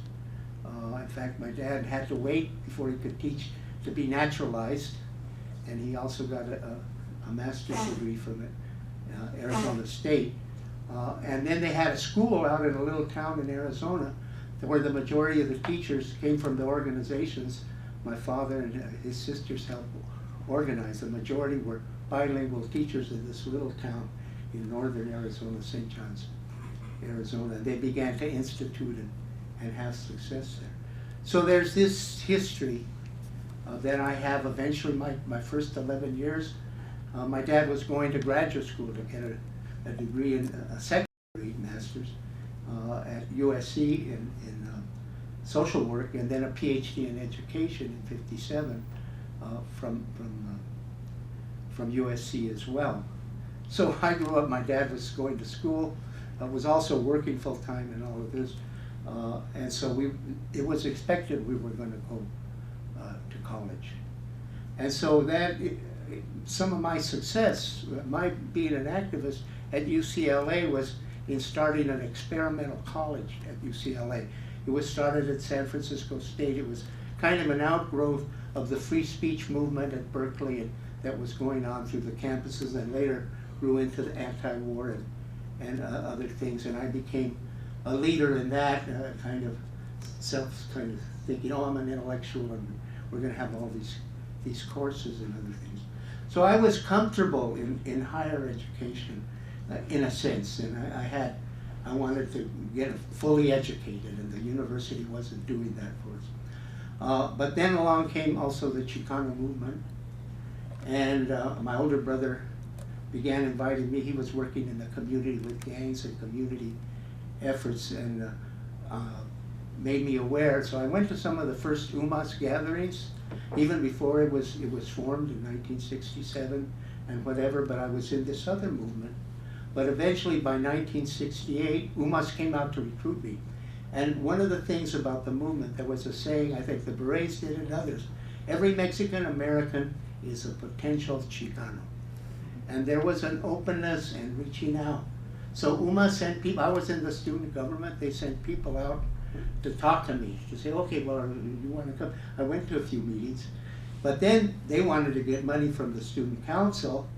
In fact, my dad had to wait before he could teach to be naturalized, and he also got a master's degree from Arizona State. And then they had a school out in a little town in Arizona where the majority of the teachers came from the organizations my father and his sisters helped organize. The majority were bilingual teachers in this little town in northern Arizona, St. John's, Arizona. They began to institute and have success there. So there's this history that I have eventually my first 11 years. My dad was going to graduate school to get a degree in a second degree, master's, at USC in social work, and then a PhD in education in '57 from USC as well. So I grew up, my dad was going to school, was also working full time and all of this, and so it was expected we were going to go to college. And so some of my success, my being an activist at UCLA, was in starting an experimental college at UCLA. It was started at San Francisco State. It was kind of an outgrowth of the free speech movement at Berkeley that was going on through the campuses, and later grew into the anti-war and other things. And I became a leader in that, kind of thinking, oh, I'm an intellectual and we're going to have all these courses and other things. So I was comfortable in higher education, in a sense, and I wanted to get fully educated, and the university wasn't doing that for us. But then along came also the Chicano movement, and my older brother began inviting me. He was working in the community with gangs and community efforts, and made me aware. So I went to some of the first UMAS gatherings, even before it was formed in 1967 and whatever, but I was in this other movement. But eventually by 1968, UMAS came out to recruit me. And one of the things about the movement, there was a saying, I think the Berets did and others, every Mexican American is a potential Chicano. And there was an openness and reaching out. So UMAS sent people, I was in the student government, they sent people out to talk to me, to say, okay, well, you want to come? I went to a few meetings, but then they wanted to get money from the student council,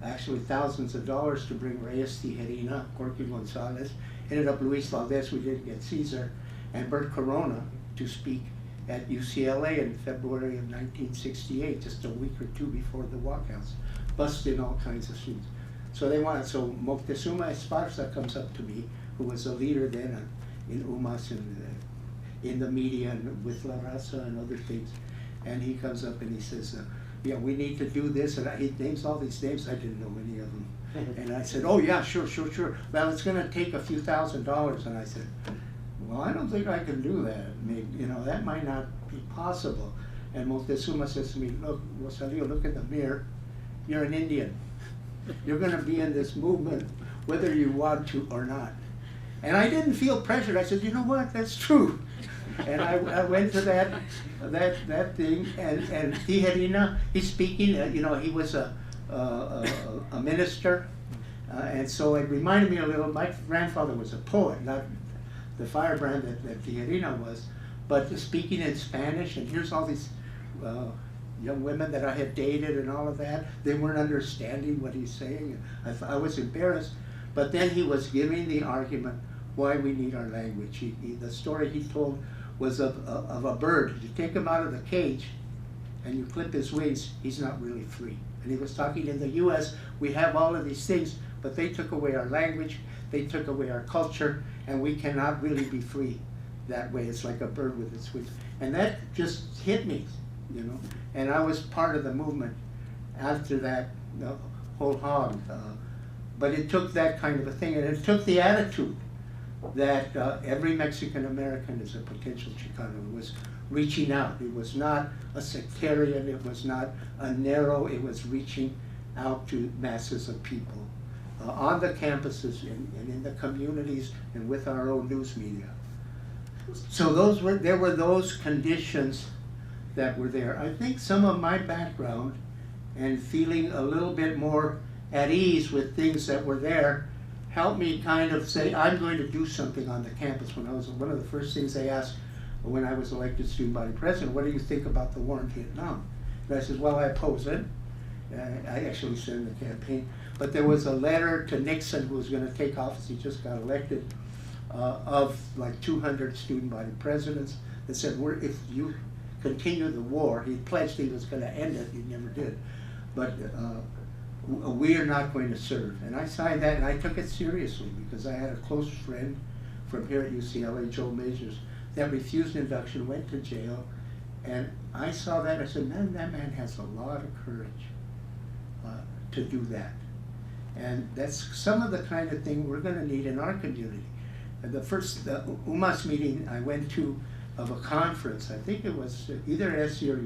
actually thousands of dollars, to bring Reyes Tijerina, Jorge Gonzalez, ended up Luis Valdez, we didn't get Caesar, and Bert Corona to speak at UCLA in February of 1968, just a week or two before the walkouts, busted all kinds of students. So they wanted, so Moctezuma Esparza comes up to me, who was a leader then in UMAS and in the media and with La Raza and other things, and he comes up and he says, yeah, we need to do this, and he names all these names, I didn't know any of them. And I said, oh yeah, sure. Well, it's gonna take a few $1,000s, and I said, well, I don't think I can do that. Maybe, you know, that might not be possible. And Moctezuma says to me, look, Rosalio, look in the mirror. You're an Indian. You're gonna be in this movement whether you want to or not. And I didn't feel pressured. I said, you know what, that's true. And I went to that thing, and Tijerina, he's speaking, you know, he was a minister, and so it reminded me a little, my grandfather was a poet, not the firebrand that Tijerina was, but speaking in Spanish, and here's all these young women that I had dated and all of that, they weren't understanding what he's saying. I was embarrassed, but then he was giving the argument why we need our language. The story he told was of a bird. You take him out of the cage and you clip his wings, he's not really free. And he was talking, in the US, we have all of these things, but they took away our language, they took away our culture, and we cannot really be free that way. It's like a bird with its wings. And that just hit me, you know. And I was part of the movement after that, the whole hog. But it took that kind of a thing, and it took the attitude that every Mexican American is a potential Chicano. It was reaching out. It was not a sectarian, it was not a narrow, it was reaching out to masses of people on the campuses and in the communities and with our own news media. So there were those conditions that were there. I think some of my background and feeling a little bit more at ease with things that were there helped me kind of say, I'm going to do something on the campus. When I was, one of the first things they asked when I was elected student body president, what do you think about the war in Vietnam? And I said, well, I oppose it. I actually said in the campaign, but there was a letter to Nixon, who was going to take office, he just got elected, of like 200 student body presidents that said, if you continue the war, he pledged he was going to end it, he never did, but we are not going to serve. And I signed that, and I took it seriously because I had a close friend from here at UCLA, Joe Majors, that refused induction, went to jail, and I saw that, I said, man, that man has a lot of courage to do that. And that's some of the kind of thing we're gonna need in our community. And the first UMAS meeting I went to of a conference, I think it was either SC or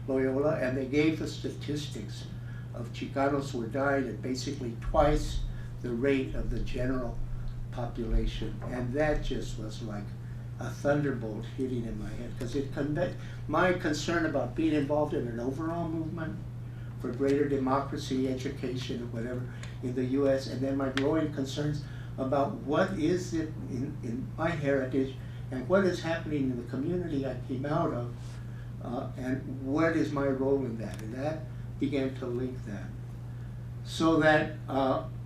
Loyola, and they gave the statistics of Chicanos who died at basically twice the rate of the general population. And that just was like a thunderbolt hitting in my head, because it conveyed my concern about being involved in an overall movement for greater democracy, education, or whatever in the US, and then my growing concerns about what is it in my heritage and what is happening in the community I came out of, and what is my role in that, and that began to link that. So that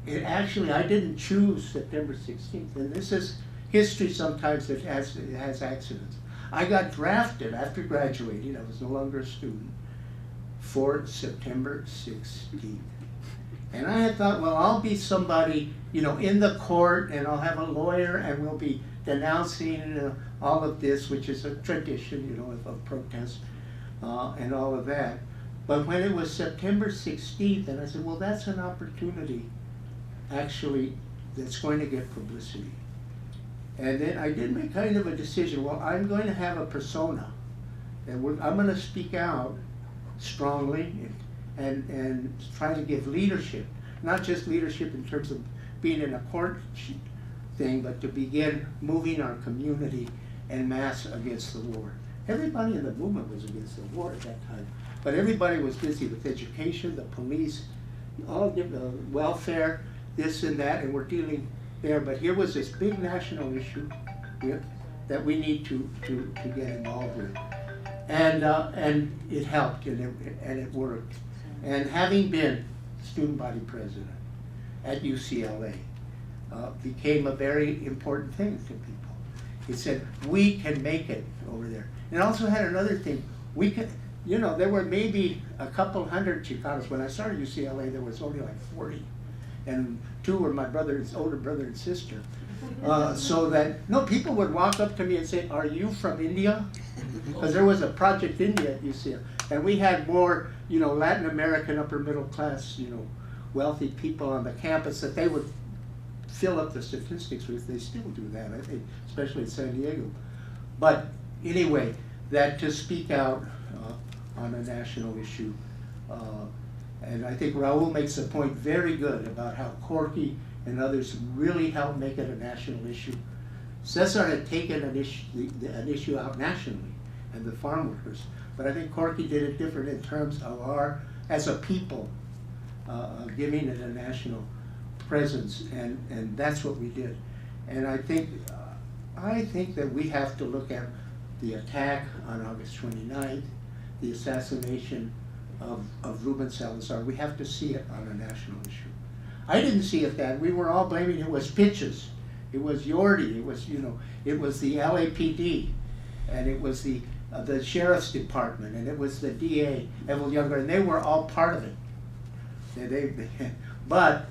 it actually, I didn't choose September 16th, and this is history sometimes that has accidents. I got drafted after graduating, I was no longer a student, for September 16th. And I had thought, well, I'll be somebody, you know, in the court, and I'll have a lawyer, and we'll be denouncing all of this, which is a tradition, you know, of protest and all of that. But when it was September 16th, and I said, well, that's an opportunity, actually, that's going to get publicity. And then I did make kind of a decision, well, I'm going to have a persona, and I'm gonna speak out strongly and try to give leadership, not just leadership in terms of being in a court thing, but to begin moving our community en masse against the war. Everybody in the movement was against the war at that time, but everybody was busy with education, the police, all different, welfare, this and that, and we're dealing there. But here was this big national issue that we need to get involved with, and it helped, and it worked. And having been student body president at UCLA, became a very important thing to people. He said, we can make it over there. And also had another thing, we could, you know, there were maybe a couple hundred Chicanos. When I started UCLA, there was only like 40. And 2 were my older brother and sister. So that, no, people would walk up to me and say, are you from India? Because there was a Project India at UCLA. And we had more, you know, Latin American upper middle class, you know, wealthy people on the campus that they would fill up the statistics with. They still do that, I think, especially in San Diego. But anyway, that to speak out on a national issue. And I think Raul makes a point very good about how Corky and others really helped make it a national issue. Cesar had taken an issue out nationally, and the farm workers. But I think Corky did it different in terms of as a people, giving it a national presence, and that's what we did. And I think that we have to look at the attack on August 29th, the assassination of Ruben Salazar. We have to see it on a national issue. I didn't see it that. We were all blaming it was pitches. It was Yordi. It was, you know, it was the LAPD, and it was the sheriff's department, and it was the DA, Evel Younger, and they were all part of it. But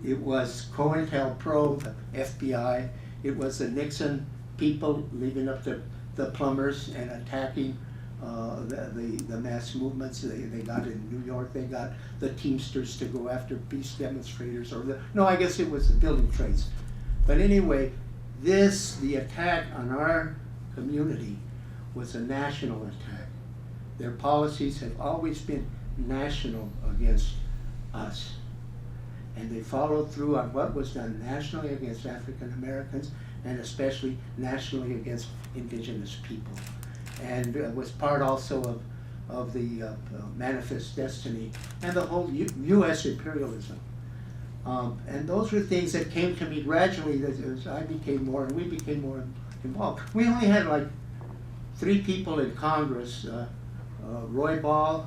it was COINTELPRO, the FBI. It was the Nixon people leaving up the plumbers and attacking the mass movements. They got in New York, they got the Teamsters to go after peace demonstrators, no, I guess it was the building trades. But anyway, the attack on our community was a national attack. Their policies have always been national against us. And they followed through on what was done nationally against African Americans, and especially nationally against indigenous people. And was part also of the Manifest Destiny and the whole U.S. imperialism. And those were things that came to me gradually as I became more, and we became more involved. We only had like 3 people in Congress, Roy Ball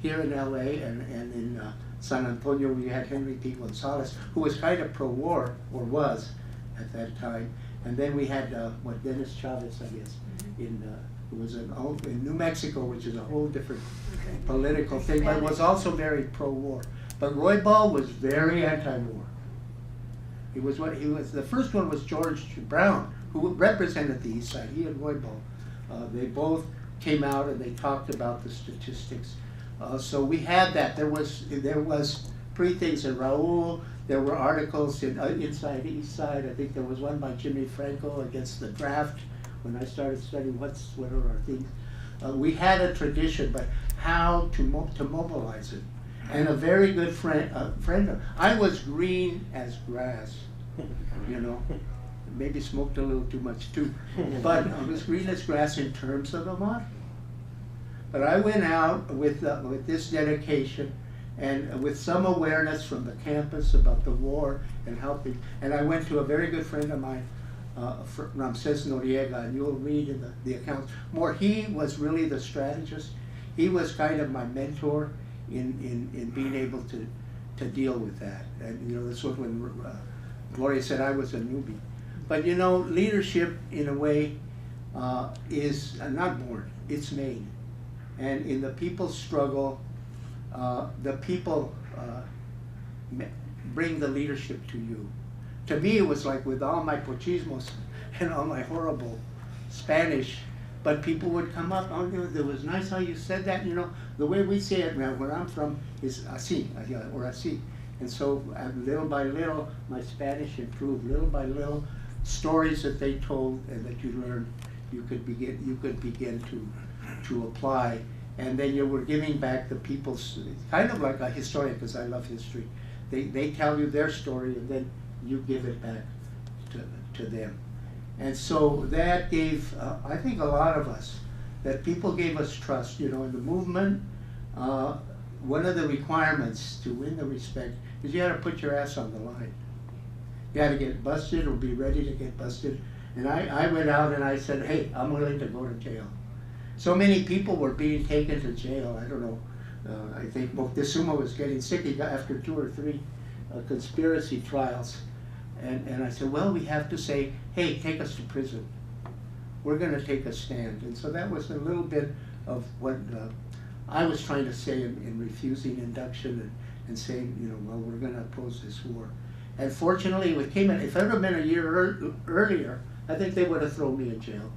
here in L.A. and in San Antonio we had Henry P. Gonzalez, who was kind of pro-war, or was at that time. And then we had Dennis Chavez, I guess, who was in New Mexico, which is a whole different political thing, but was also very pro-war. But Roy Ball was very anti-war. The first one was George Brown, who represented the East Side. He and Roy Ball, they both came out and they talked about the statistics. So we had that. There was pre-things in Raul. There were articles in Inside East Side. I think there was one by Jimmy Franco against the draft when I started studying what are our things. We had a tradition, but how to mobilize it. And a very good friend of I was green as grass, you know. Maybe smoked a little too much too, but I was green as grass in terms of a model. But I went out with this dedication and with some awareness from the campus about the war and helping. And I went to a very good friend of mine, Ramses Noriega, and you'll read in the accounts more. He was really the strategist. He was kind of my mentor in being able to deal with that. And you know, this was when Gloria said I was a newbie. But you know, leadership in a way is not born, it's made. And in the people's struggle, the people bring the leadership to you. To me, it was like with all my pochismos and all my horrible Spanish, but people would come up, oh, you know, it was nice how you said that, you know. The way we say it now, where I'm from, is así, or así. And so little by little, my Spanish improved. Little by little, stories that they told and that you learned, you could begin to apply. And then you were giving back the people's, kind of like a historian, because I love history. They tell you their story and then you give it back to them. And so that gave, I think, a lot of us, that people gave us trust, you know, in the movement. One of the requirements to win the respect is you had to put your ass on the line. You had to get busted or be ready to get busted. And I went out and I said, hey, I'm willing to go to jail. So many people were being taken to jail. I don't know. I think Moctezuma was getting sick. He got after 2 or 3 conspiracy trials. And I said, well, we have to say, hey, take us to prison. We're going to take a stand. And so that was a little bit of what I was trying to say in refusing induction and saying, you know, well, we're going to oppose this war. And fortunately, it came in, if it had been a year earlier, I think they would have thrown me in jail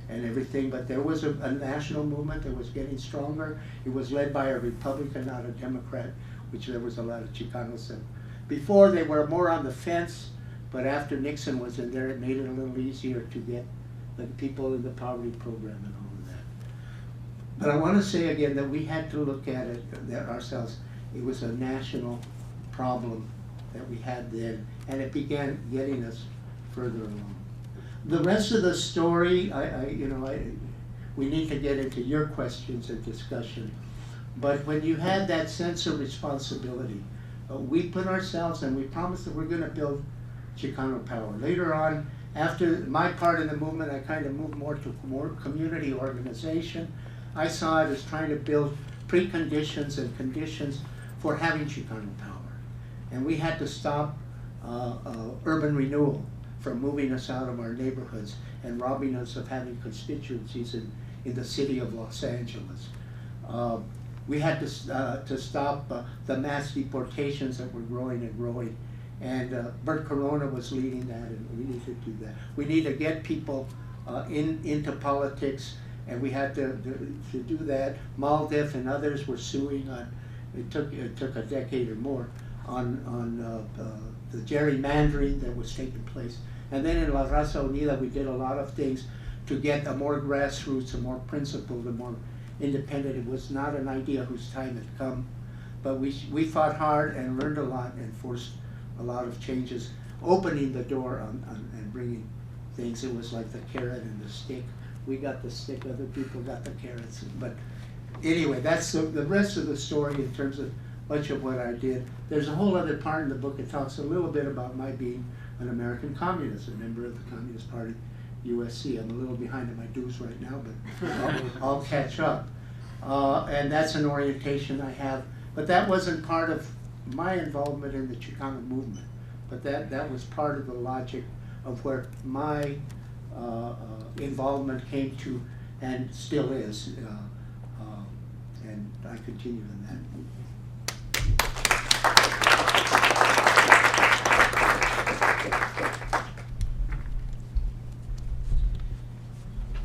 and everything. But there was a national movement that was getting stronger. It was led by a Republican, not a Democrat, which there was a lot of Chicanos. And before, they were more on the fence, but after Nixon was in there, it made it a little easier to get the people in the poverty program and all of that. But I want to say again that we had to look at it ourselves. It was a national problem that we had then, and it began getting us further along. The rest of the story, we need to get into your questions and discussion. But when you had that sense of responsibility, we put ourselves and we promised that we're going to build Chicano power. Later on, after my part in the movement, I kind of moved more to more community organization. I saw it as trying to build preconditions and conditions for having Chicano power. And we had to stop urban renewal from moving us out of our neighborhoods and robbing us of having constituencies in the city of Los Angeles. We had to stop the mass deportations that were growing and growing. And Bert Corona was leading that, and we need to do that. We need to get people into politics, and we had to do that. Maldef and others were suing on, it took a decade or more, on the gerrymandering that was taking place. And then in La Raza Unida, we did a lot of things to get a more grassroots, a more principled, a more independent. It was not an idea whose time had come, but we fought hard and learned a lot and forced a lot of changes, opening the door and bringing things. It was like the carrot and the stick. We got the stick, other people got the carrots. But anyway, that's the rest of the story in terms of much of what I did. There's a whole other part in the book that talks a little bit about my being an American communist, a member of the Communist Party, USC. I'm a little behind in my dues right now, but I'll catch up. And that's an orientation I have. But that wasn't part of my involvement in the Chicano movement, but that was part of the logic of where my involvement came to and still is, and I continue in that.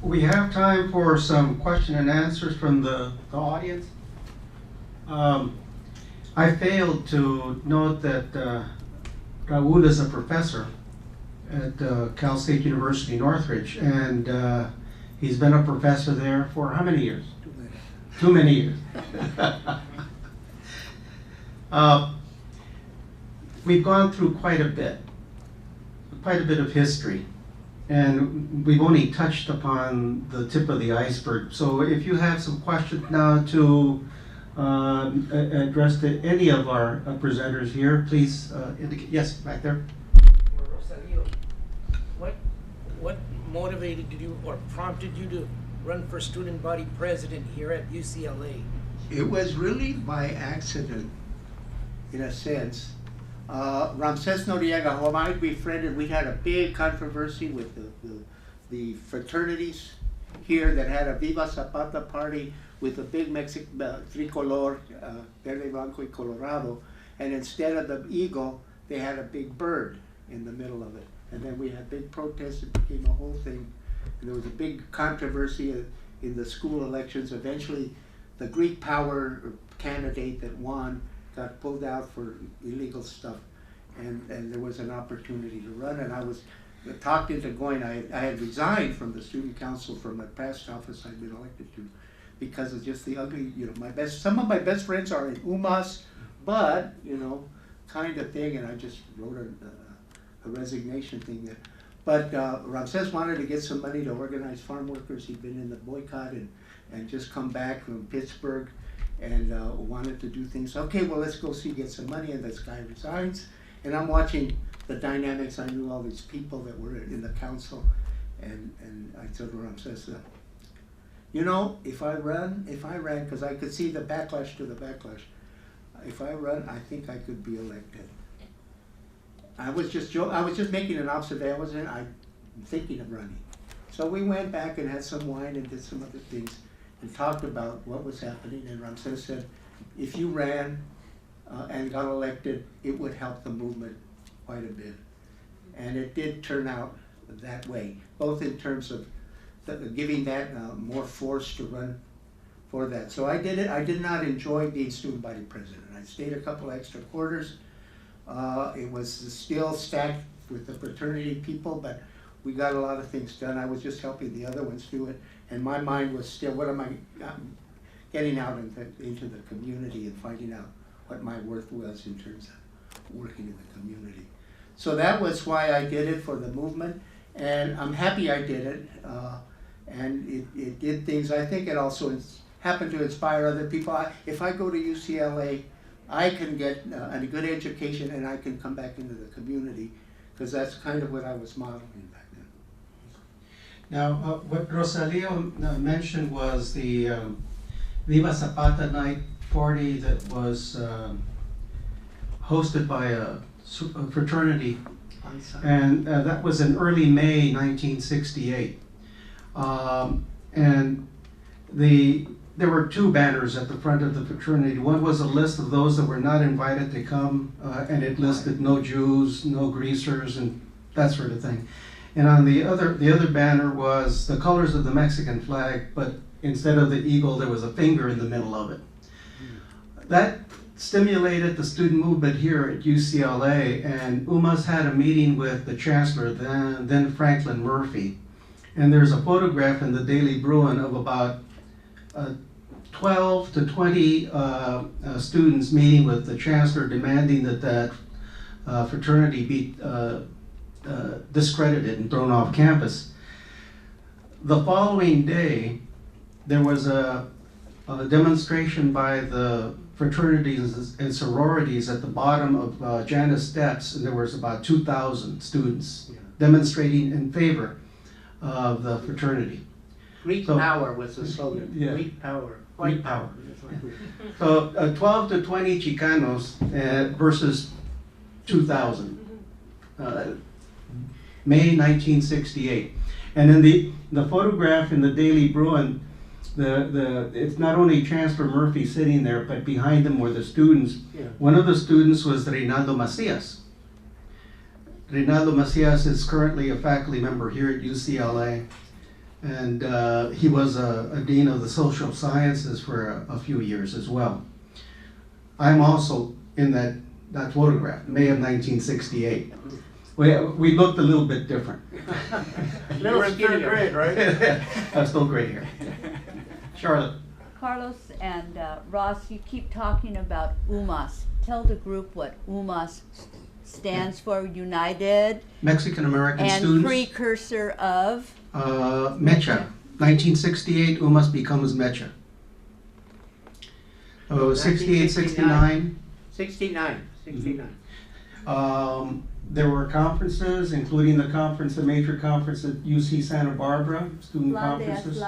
We have time for some question and answers from the audience. I failed to note that Raul is a professor at Cal State University Northridge, and he's been a professor there for how many years? Too many years. We've gone through quite a bit of history, and we've only touched upon the tip of the iceberg. So if you have some questions now to address to any of our presenters here, please indicate. Yes, back there. Rosalio, what motivated you or prompted you to run for student body president here at UCLA? It was really by accident, in a sense. Ramses Noriega, whom I befriended, we had a big controversy with the fraternities here that had a Viva Zapata party with a big Mexican tricolor, verde, blanco, y colorado, and instead of the eagle, they had a big bird in the middle of it. And then we had big protests, it became a whole thing. And there was a big controversy in the school elections. Eventually, the Greek power candidate that won got pulled out for illegal stuff. And there was an opportunity to run, and I was talked into going. I had resigned from the student council from my past office I'd been elected to because of just the ugly, some of my best friends are in UMass, but, kind of thing, and I just wrote a resignation thing there. But Ramses wanted to get some money to organize farm workers. He'd been in the boycott and just come back from Pittsburgh and wanted to do things. Okay, well, let's go get some money, and this guy resigns. And I'm watching the dynamics. I knew all these people that were in the council, and I told Ramses, if I ran, because I could see the backlash to the backlash, if I run, I think I could be elected. I was just making an observation. I'm thinking of running. So we went back and had some wine and did some other things and talked about what was happening. And Ramses said, if you ran and got elected, it would help the movement quite a bit. And it did turn out that way, both in terms of giving that more force to run for that. So I did it. I did not enjoy being student body president. I stayed a couple extra quarters. It was still stacked with the fraternity people, but we got a lot of things done. I was just helping the other ones do it, and my mind was still, what am I getting out into the community and finding out what my worth was in terms of working in the community. So that was why I did it, for the movement, and I'm happy I did it. And it did things. I think it also happened to inspire other people. If I go to UCLA, I can get a good education and I can come back into the community, because that's kind of what I was modeling back then. Now, what Rosalio mentioned was the Viva Zapata Night party that was hosted by a fraternity, and that was in early May 1968. And there were two banners at the front of the fraternity. One was a list of those that were not invited to come, and it listed no Jews, no greasers, and that sort of thing. And on the other banner was the colors of the Mexican flag, but instead of the eagle, there was a finger in the middle of it. That stimulated the student movement here at UCLA, and UMass had a meeting with the chancellor, then Franklin Murphy. And there's a photograph in the Daily Bruin of about 12 to 20 students meeting with the chancellor, demanding that fraternity be discredited and thrown off campus. The following day, there was a demonstration by the fraternities and sororities at the bottom of Janus Steps, and there was about 2,000 students demonstrating in favor of the fraternity. Greek power was the slogan. Yeah. Greek power. Greek power. So 12 to 20 Chicanos versus 2,000. May 1968. And in the photograph in the Daily Bruin, it's not only Chancellor Murphy sitting there, but behind them were the students. Yeah. One of the students was Reinaldo Macias. Reinaldo Macias is currently a faculty member here at UCLA, and he was a dean of the social sciences for a few years as well. I'm also in that photograph, May of 1968. We looked a little bit different. You were in third grade, right? I was still gray hair. Charlotte. Carlos and Ross, you keep talking about UMass. Tell the group what UMass stands for. United Mexican American and students. precursor of Mecha. 1968, UMass becomes Mecha. 68, 69. 69. There were conferences, including the major conference at UC Santa Barbara, student conferences.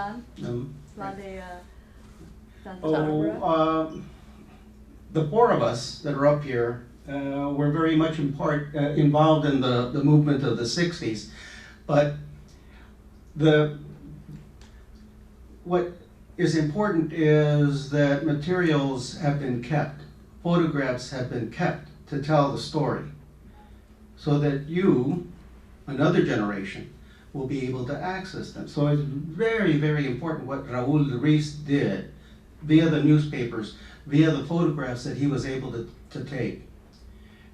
The four of us that are up here were very much involved in the movement of the 60s, but what is important is that materials have been kept, photographs have been kept to tell the story, so that you, another generation, will be able to access them. So it's very, very important what Raul Ruiz did via the newspapers, via the photographs that he was able to take,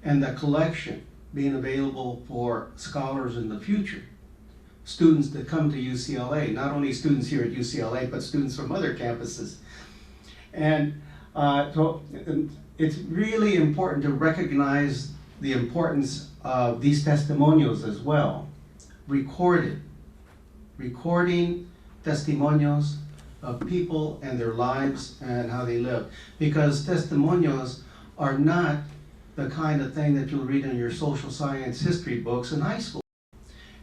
and the collection being available for scholars in the future. Students that come to UCLA, not only students here at UCLA, but students from other campuses. And so it's really important to recognize the importance of these testimonios as well. Recording testimonios of people and their lives and how they live. Because testimonios are not the kind of thing that you'll read in your social science history books in high school.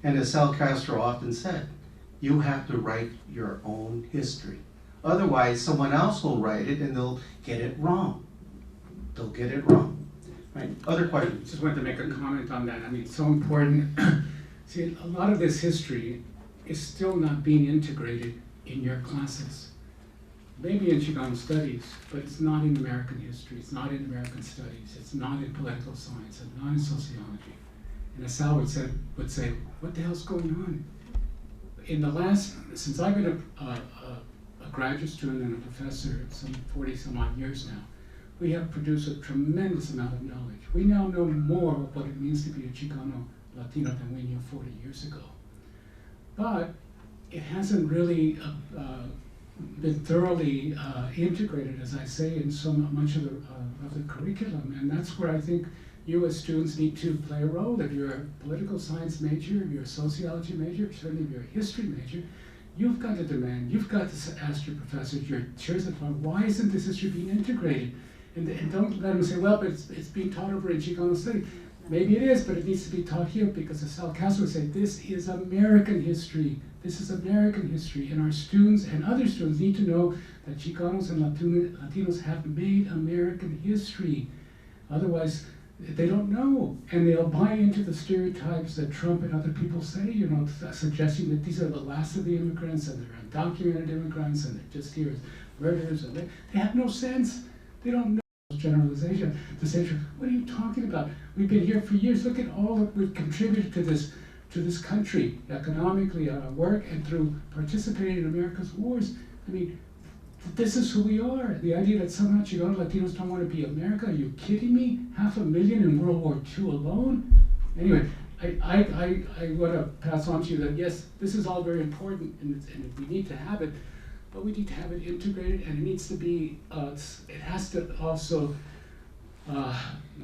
And as Sal Castro often said, you have to write your own history. Otherwise, someone else will write it and they'll get it wrong. They'll get it wrong. Right? Other questions? Just wanted to make a comment on that. I mean, it's so important. See, a lot of this history is still not being integrated in your classes. Maybe in Chicano Studies, but it's not in American history, it's not in American studies, it's not in political science, it's not in sociology. And as Sal would say, what the hell's going on? Since I've been a graduate student and a professor some 40 some odd years now, we have produced a tremendous amount of knowledge. We now know more of what it means to be a Chicano Latino than we knew 40 years ago. But it hasn't really been thoroughly integrated, as I say, in so much of the curriculum. And that's where I think you as students need to play a role. If you're a political science major, if you're a sociology major, certainly if you're a history major, you've got to demand, you've got to ask your professors, your chairs of department, why isn't this history being integrated? And don't let them say, well, but it's being taught over in Chicano Studies. Maybe it is, but it needs to be taught here because as Sal Castro would say, this is American history. This is American history, and our students and other students need to know that Chicanos and Latinos have made American history. Otherwise, they don't know, and they'll buy into the stereotypes that Trump and other people say, suggesting that these are the last of the immigrants, and they're undocumented immigrants, and they're just here as murderers, and they have no sense. They don't know generalization. To say, what are you talking about? We've been here for years. Look at all that we've contributed to this country, economically, our work, and through participating in America's wars. I mean, this is who we are. The idea that somehow Chicano Latinos don't want to be America, are you kidding me? 500,000 in World War II alone? Anyway, I want to pass on to you that yes, this is all very important and we need to have it, but we need to have it integrated, and it needs to be, it has to also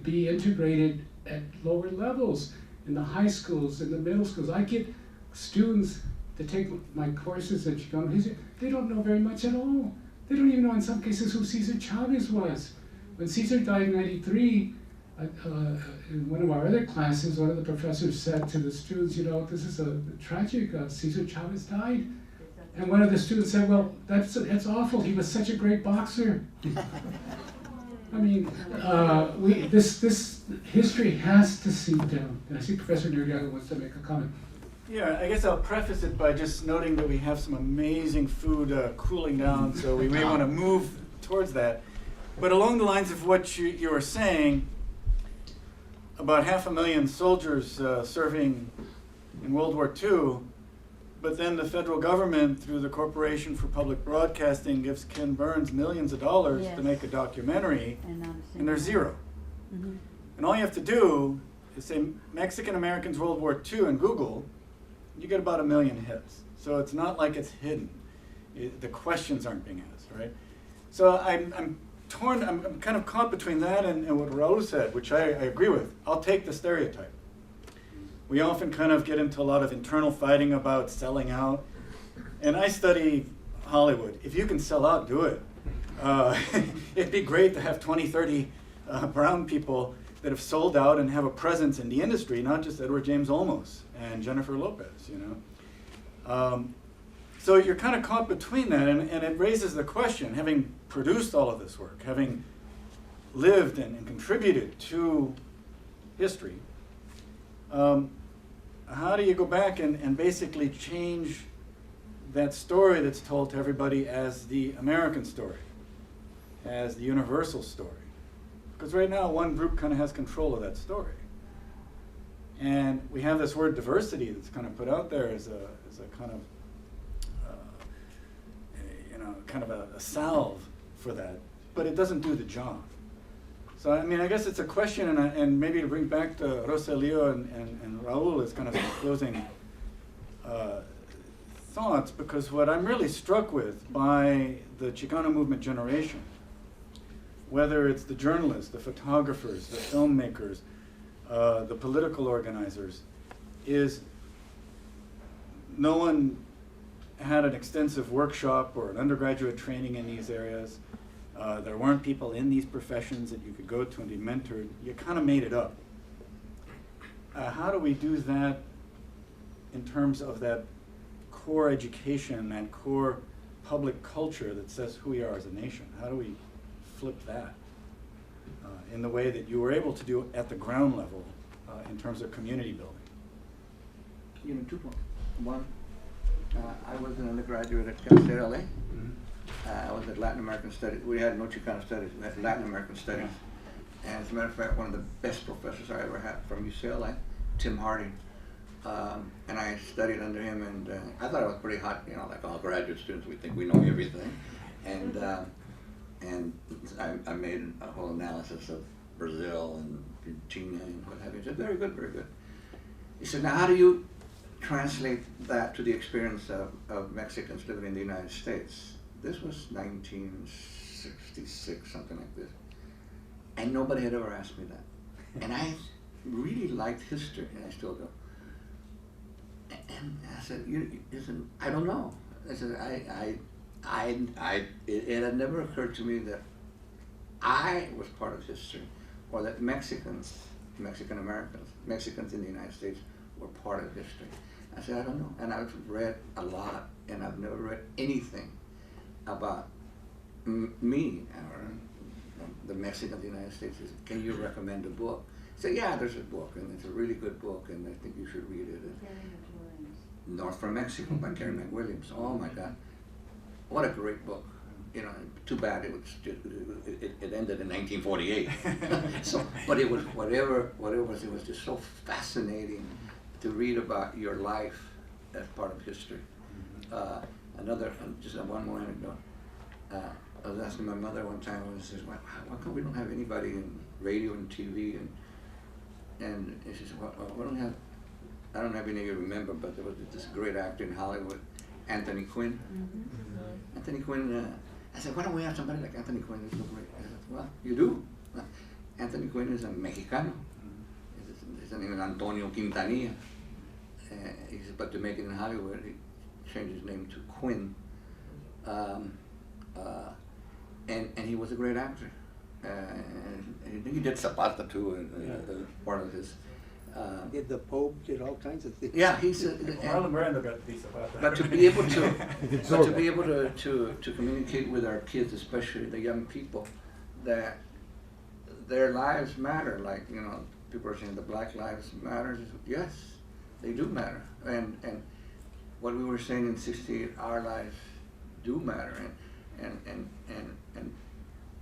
be integrated at lower levels, in the high schools, in the middle schools. I get students to take my courses at Chicano history, they don't know very much at all. They don't even know in some cases who Cesar Chavez was. When Cesar died in '93, in one of our other classes, one of the professors said to the students, this is a tragic, Cesar Chavez died. And one of the students said, well, that's awful, he was such a great boxer. I mean, this history has to seep down. And I see Professor Nuriaga wants to make a comment. Yeah, I guess I'll preface it by just noting that we have some amazing food cooling down, so we may want to move towards that. But along the lines of what you were saying, about 500,000 soldiers serving in World War II, but then the federal government, through the Corporation for Public Broadcasting, gives Ken Burns millions of dollars to make a documentary, and there's zero. Mm-hmm. And all you have to do is say Mexican Americans World War II in Google, you get about 1 million hits. So it's not like it's hidden. The questions aren't being asked, right? So I'm torn, I'm kind of caught between that and what Raul said, which I agree with. I'll take the stereotype. We often kind of get into a lot of internal fighting about selling out. And I study Hollywood. If you can sell out, do it. It'd be great to have 20, 30 brown people that have sold out and have a presence in the industry, not just Edward James Olmos and Jennifer Lopez, So you're kind of caught between that, and it raises the question, having produced all of this work, having lived and contributed to history, how do you go back and basically change that story that's told to everybody as the American story, as the universal story? Because right now, one group kind of has control of that story. And we have this word diversity that's kind of put out there as a kind of, kind of a salve for that, but it doesn't do the job. So I mean, I guess it's a question, and maybe to bring back to Rosalio and Raul as kind of some closing thoughts, because what I'm really struck with by the Chicano movement generation, whether it's the journalists, the photographers, the filmmakers, the political organizers, is no one had an extensive workshop or an undergraduate training in these areas. There weren't people in these professions that you could go to and be mentored. You kind of made it up. How do we do that in terms of that core education, that core public culture that says who we are as a nation? How do we flip that in the way that you were able to do at the ground level in terms of community building? You know, 2 points. One, I was an undergraduate at Cal State LA. I was at Latin American Studies. We had no Chicano Studies, we had Latin American Studies. And as a matter of fact, one of the best professors I ever had from UCLA, Tim Harding. And I studied under him, and I thought I was pretty hot, you know, like all graduate students, we think we know everything. And I made a whole analysis of Brazil and Argentina and what have you. He said, very good, very good. He said, now how do you translate that to the experience of Mexicans living in the United States? This was 1966, something like this. And nobody had ever asked me that. And I really liked history, and I still do. And I said, I don't know. I said, it had never occurred to me that I was part of history, or that Mexican Americans, Mexicans in the United States were part of history. I said, I don't know. And I've read a lot, and I've never read anything about me or the Mexicans in the United States. Can you recommend a book? I said, yeah, there's a book, and it's a really good book, and I think you should read it. North from Mexico by Carrie McWilliams. Oh my God, what a great book! You know, too bad it was just, it ended in 1948. So, but it was whatever it was just so fascinating to read about your life as part of history. Just one more anecdote. I was asking my mother one time, I says, why come we don't have anybody in radio and TV? And she said, well, we don't have, I don't have any of you remember, but there was this great actor in Hollywood, Anthony Quinn. Mm-hmm. Anthony Quinn, I said, why don't we have somebody like Anthony Quinn? He's so great. I said, well, you do. Anthony Quinn is a Mexicano. His name is Antonio Quintanilla. He said, but to make it in Hollywood, he changed his name to Quinn. And he was a great actor. And he did Zapata too, part of his. Did the Pope, did all kinds of things. Yeah, he's. Marlon Brando got the Zapata. But to be able to communicate with our kids, especially the young people, that their lives matter. Like, you know, people are saying the Black Lives Matter. Yes, they do matter. And what we were saying in '68, our lives do matter. And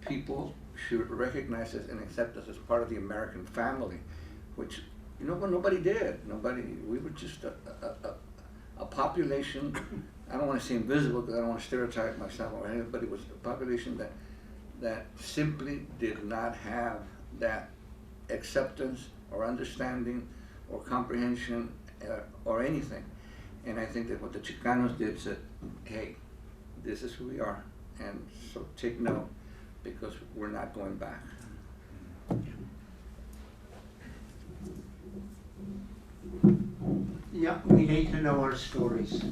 people should recognize us and accept us as part of the American family, which, you know, nobody did. We were just a population, I don't want to say invisible because I don't want to stereotype myself or anything, but it was a population that simply did not have that acceptance or understanding or comprehension or anything. And I think that what the Chicanos did said, hey, this is who we are, and so take note, because we're not going back. Yeah, we need to know our stories.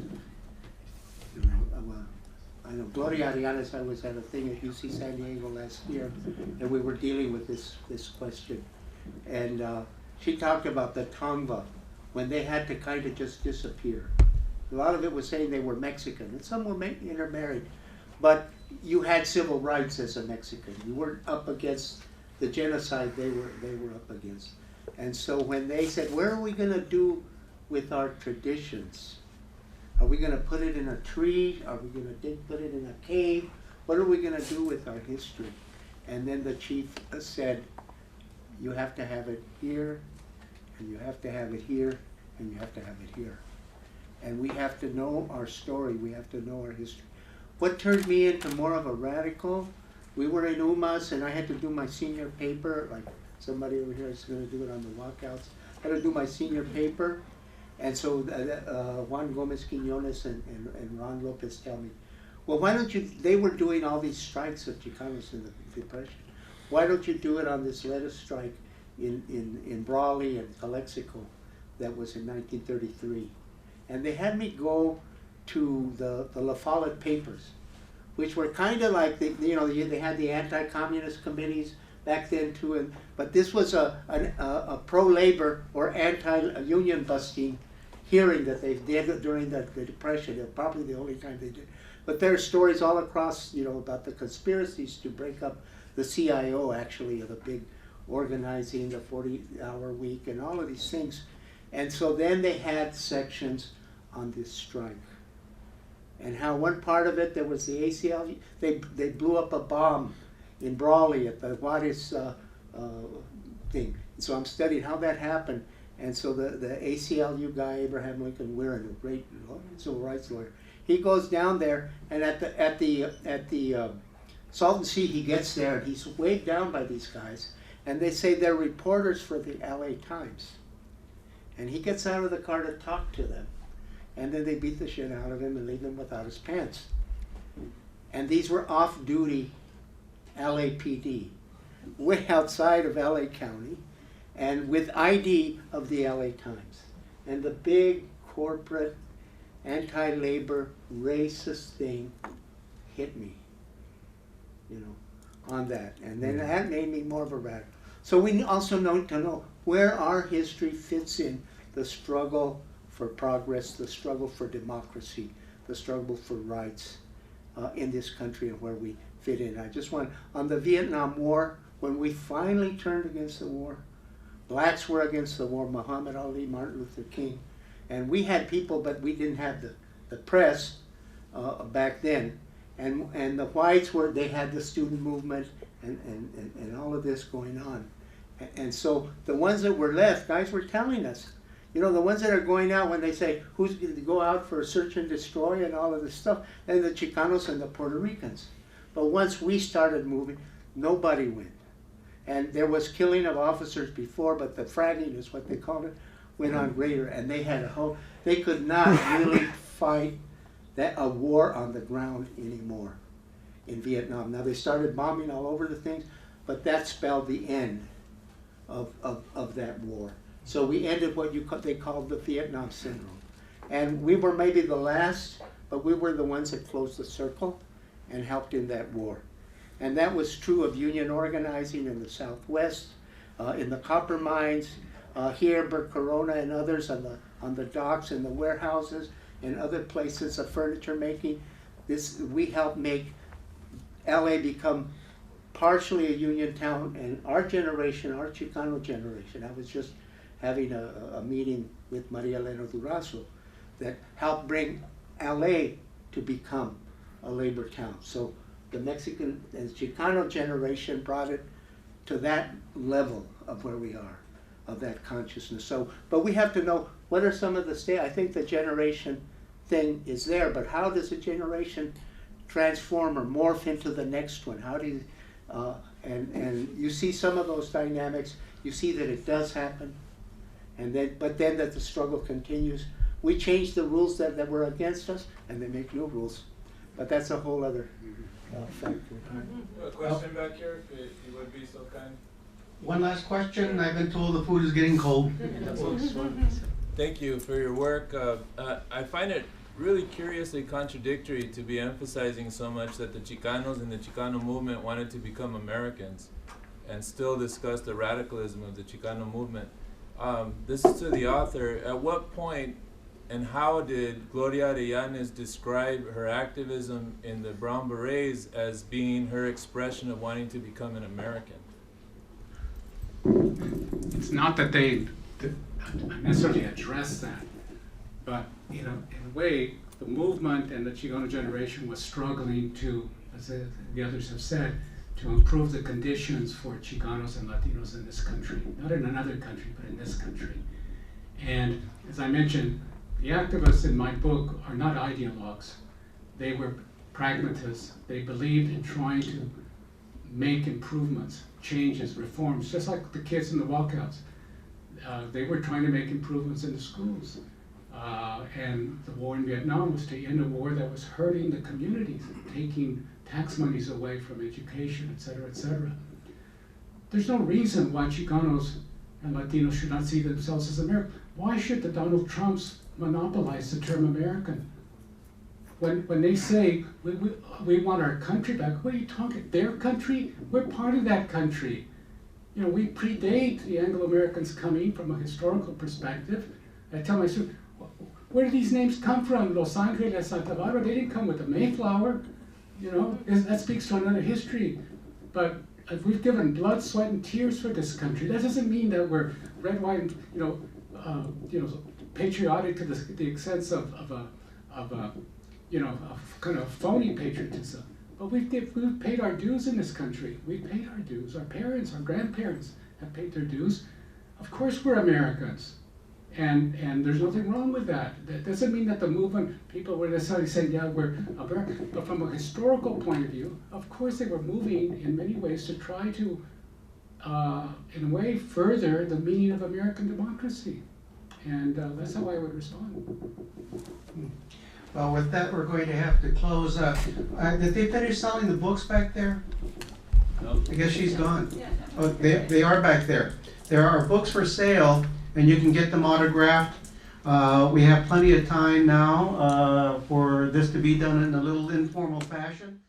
I know Gloria Arianes, I was at a thing at UC San Diego last year, and we were dealing with this question. And she talked about the Tongva, when they had to kind of just disappear. A lot of it was saying they were Mexican, and some were intermarried. But you had civil rights as a Mexican. You weren't up against the genocide they were up against. And so when they said, what are we going to do with our traditions? Are we going to put it in a tree? Are we going to put it in a cave? What are we going to do with our history? And then the chief said, you have to have it here, and you have to have it here, and you have to have it here. And we have to know our story. We have to know our history. What turned me into more of a radical we were in UMass, and I had to do my senior paper, like somebody over here is gonna do it on the walkouts. I had to do my senior paper, and so Juan Gomez Quinones and Ron Lopez tell me, well, why don't you, they were doing all these strikes of Chicanos in the Depression. Why don't you do it on this lettuce strike in Brawley and Calexico that was in 1933? And they had me go to the La Follette papers, which were kind of like, they had the anti-communist committees back then too, but this was a pro-labor or anti-union busting hearing that they did during the Depression. It was probably the only time they did. But there are stories all across, about the conspiracies to break up the CIO, actually, of the big organizing, the 40-hour week, and all of these things. And so then they had sections on this strike. And how one part of it, there was the ACLU, they blew up a bomb in Brawley at the Juarez thing. So I'm studying how that happened. And so the ACLU guy, Abraham Lincoln Weirin, a great civil rights lawyer, he goes down there, and at the Salton Sea, he gets there, and he's weighed down by these guys, and they say they're reporters for the LA Times. And he gets out of the car to talk to them, and then they beat the shit out of him and leave him without his pants. And these were off-duty LAPD, way outside of LA County, and with ID of the LA Times. And the big corporate anti-labor racist thing hit me, on that. And then that made me more of a radical. So we also need to know where our history fits in the struggle for progress, the struggle for democracy, the struggle for rights in this country, and where we fit in. I just want, on the Vietnam War, when we finally turned against the war, blacks were against the war, Muhammad Ali, Martin Luther King, and we had people, but we didn't have the press back then. And the whites they had the student movement and all of this going on. And so the ones that were left, guys were telling us, the ones that are going out, when they say, who's going to go out for search and destroy and all of this stuff, and the Chicanos and the Puerto Ricans. But once we started moving, nobody went. And there was killing of officers before, but the fragging is what they called it, went on greater, and they had they could not really fight a war on the ground anymore in Vietnam. Now they started bombing all over the things, but that spelled the end of that war. So we ended what they called the Vietnam Syndrome. And we were maybe the last, but we were the ones that closed the circle and helped in that war. And that was true of union organizing in the Southwest, in the copper mines, here, Bert Corona and others on the docks and the warehouses and other places of furniture making. We helped make LA become partially a union town, and our generation, our Chicano generation, I was just having a meeting with Maria Elena Durazo that helped bring LA to become a labor town. So the Mexican and Chicano generation brought it to that level of where we are, of that consciousness. So, but we have to know what are some of the I think the generation thing is there, but how does a generation transform or morph into the next one? How do you, and you see some of those dynamics, you see that it does happen, but then that the struggle continues. We change the rules that were against us, and they make new rules. But that's a whole other factor. A question back here, if you would be so kind. One last question. I've been told the food is getting cold. Thank you for your work. I find it really curiously contradictory to be emphasizing so much that the Chicanos and the Chicano movement wanted to become Americans and still discuss the radicalism of the Chicano movement. This is to the author. At what point and how did Gloria Arellanes describe her activism in the Brown Berets as being her expression of wanting to become an American? It's not that they necessarily address that, but in a way, the movement and the Chicano generation was struggling to, as the others have said, to improve the conditions for Chicanos and Latinos in this country, not in another country, but in this country. And as I mentioned, the activists in my book are not ideologues. They were pragmatists. They believed in trying to make improvements, changes, reforms, just like the kids in the walkouts. They were trying to make improvements in the schools. And the war in Vietnam was to end a war that was hurting the communities, taking tax monies away from education, et cetera, et cetera. There's no reason why Chicanos and Latinos should not see themselves as American. Why should the Donald Trumps monopolize the term American? When they say, we want our country back, what are you talking, their country? We're part of that country. You know, we predate the Anglo-Americans coming from a historical perspective. I tell my students, where do these names come from? Los Angeles, Santa Barbara, they didn't come with the Mayflower. You know, that speaks to another history. But we've given blood, sweat, and tears for this country. That doesn't mean that we're red, white, and patriotic to the extent of kind of phony patriotism. But we've paid our dues in this country. We've paid our dues. Our parents, our grandparents have paid their dues. Of course, we're Americans. And there's nothing wrong with that. That doesn't mean that the movement, people were necessarily saying, yeah, we're American. But from a historical point of view, of course they were moving in many ways to try to, in a way, further the meaning of American democracy. And that's how I would respond. Well, with that, we're going to have to close up. Did they finish selling the books back there? No. I guess she's gone. Oh, they are back there. There are books for sale, and you can get them autographed. We have plenty of time now for this to be done in a little informal fashion.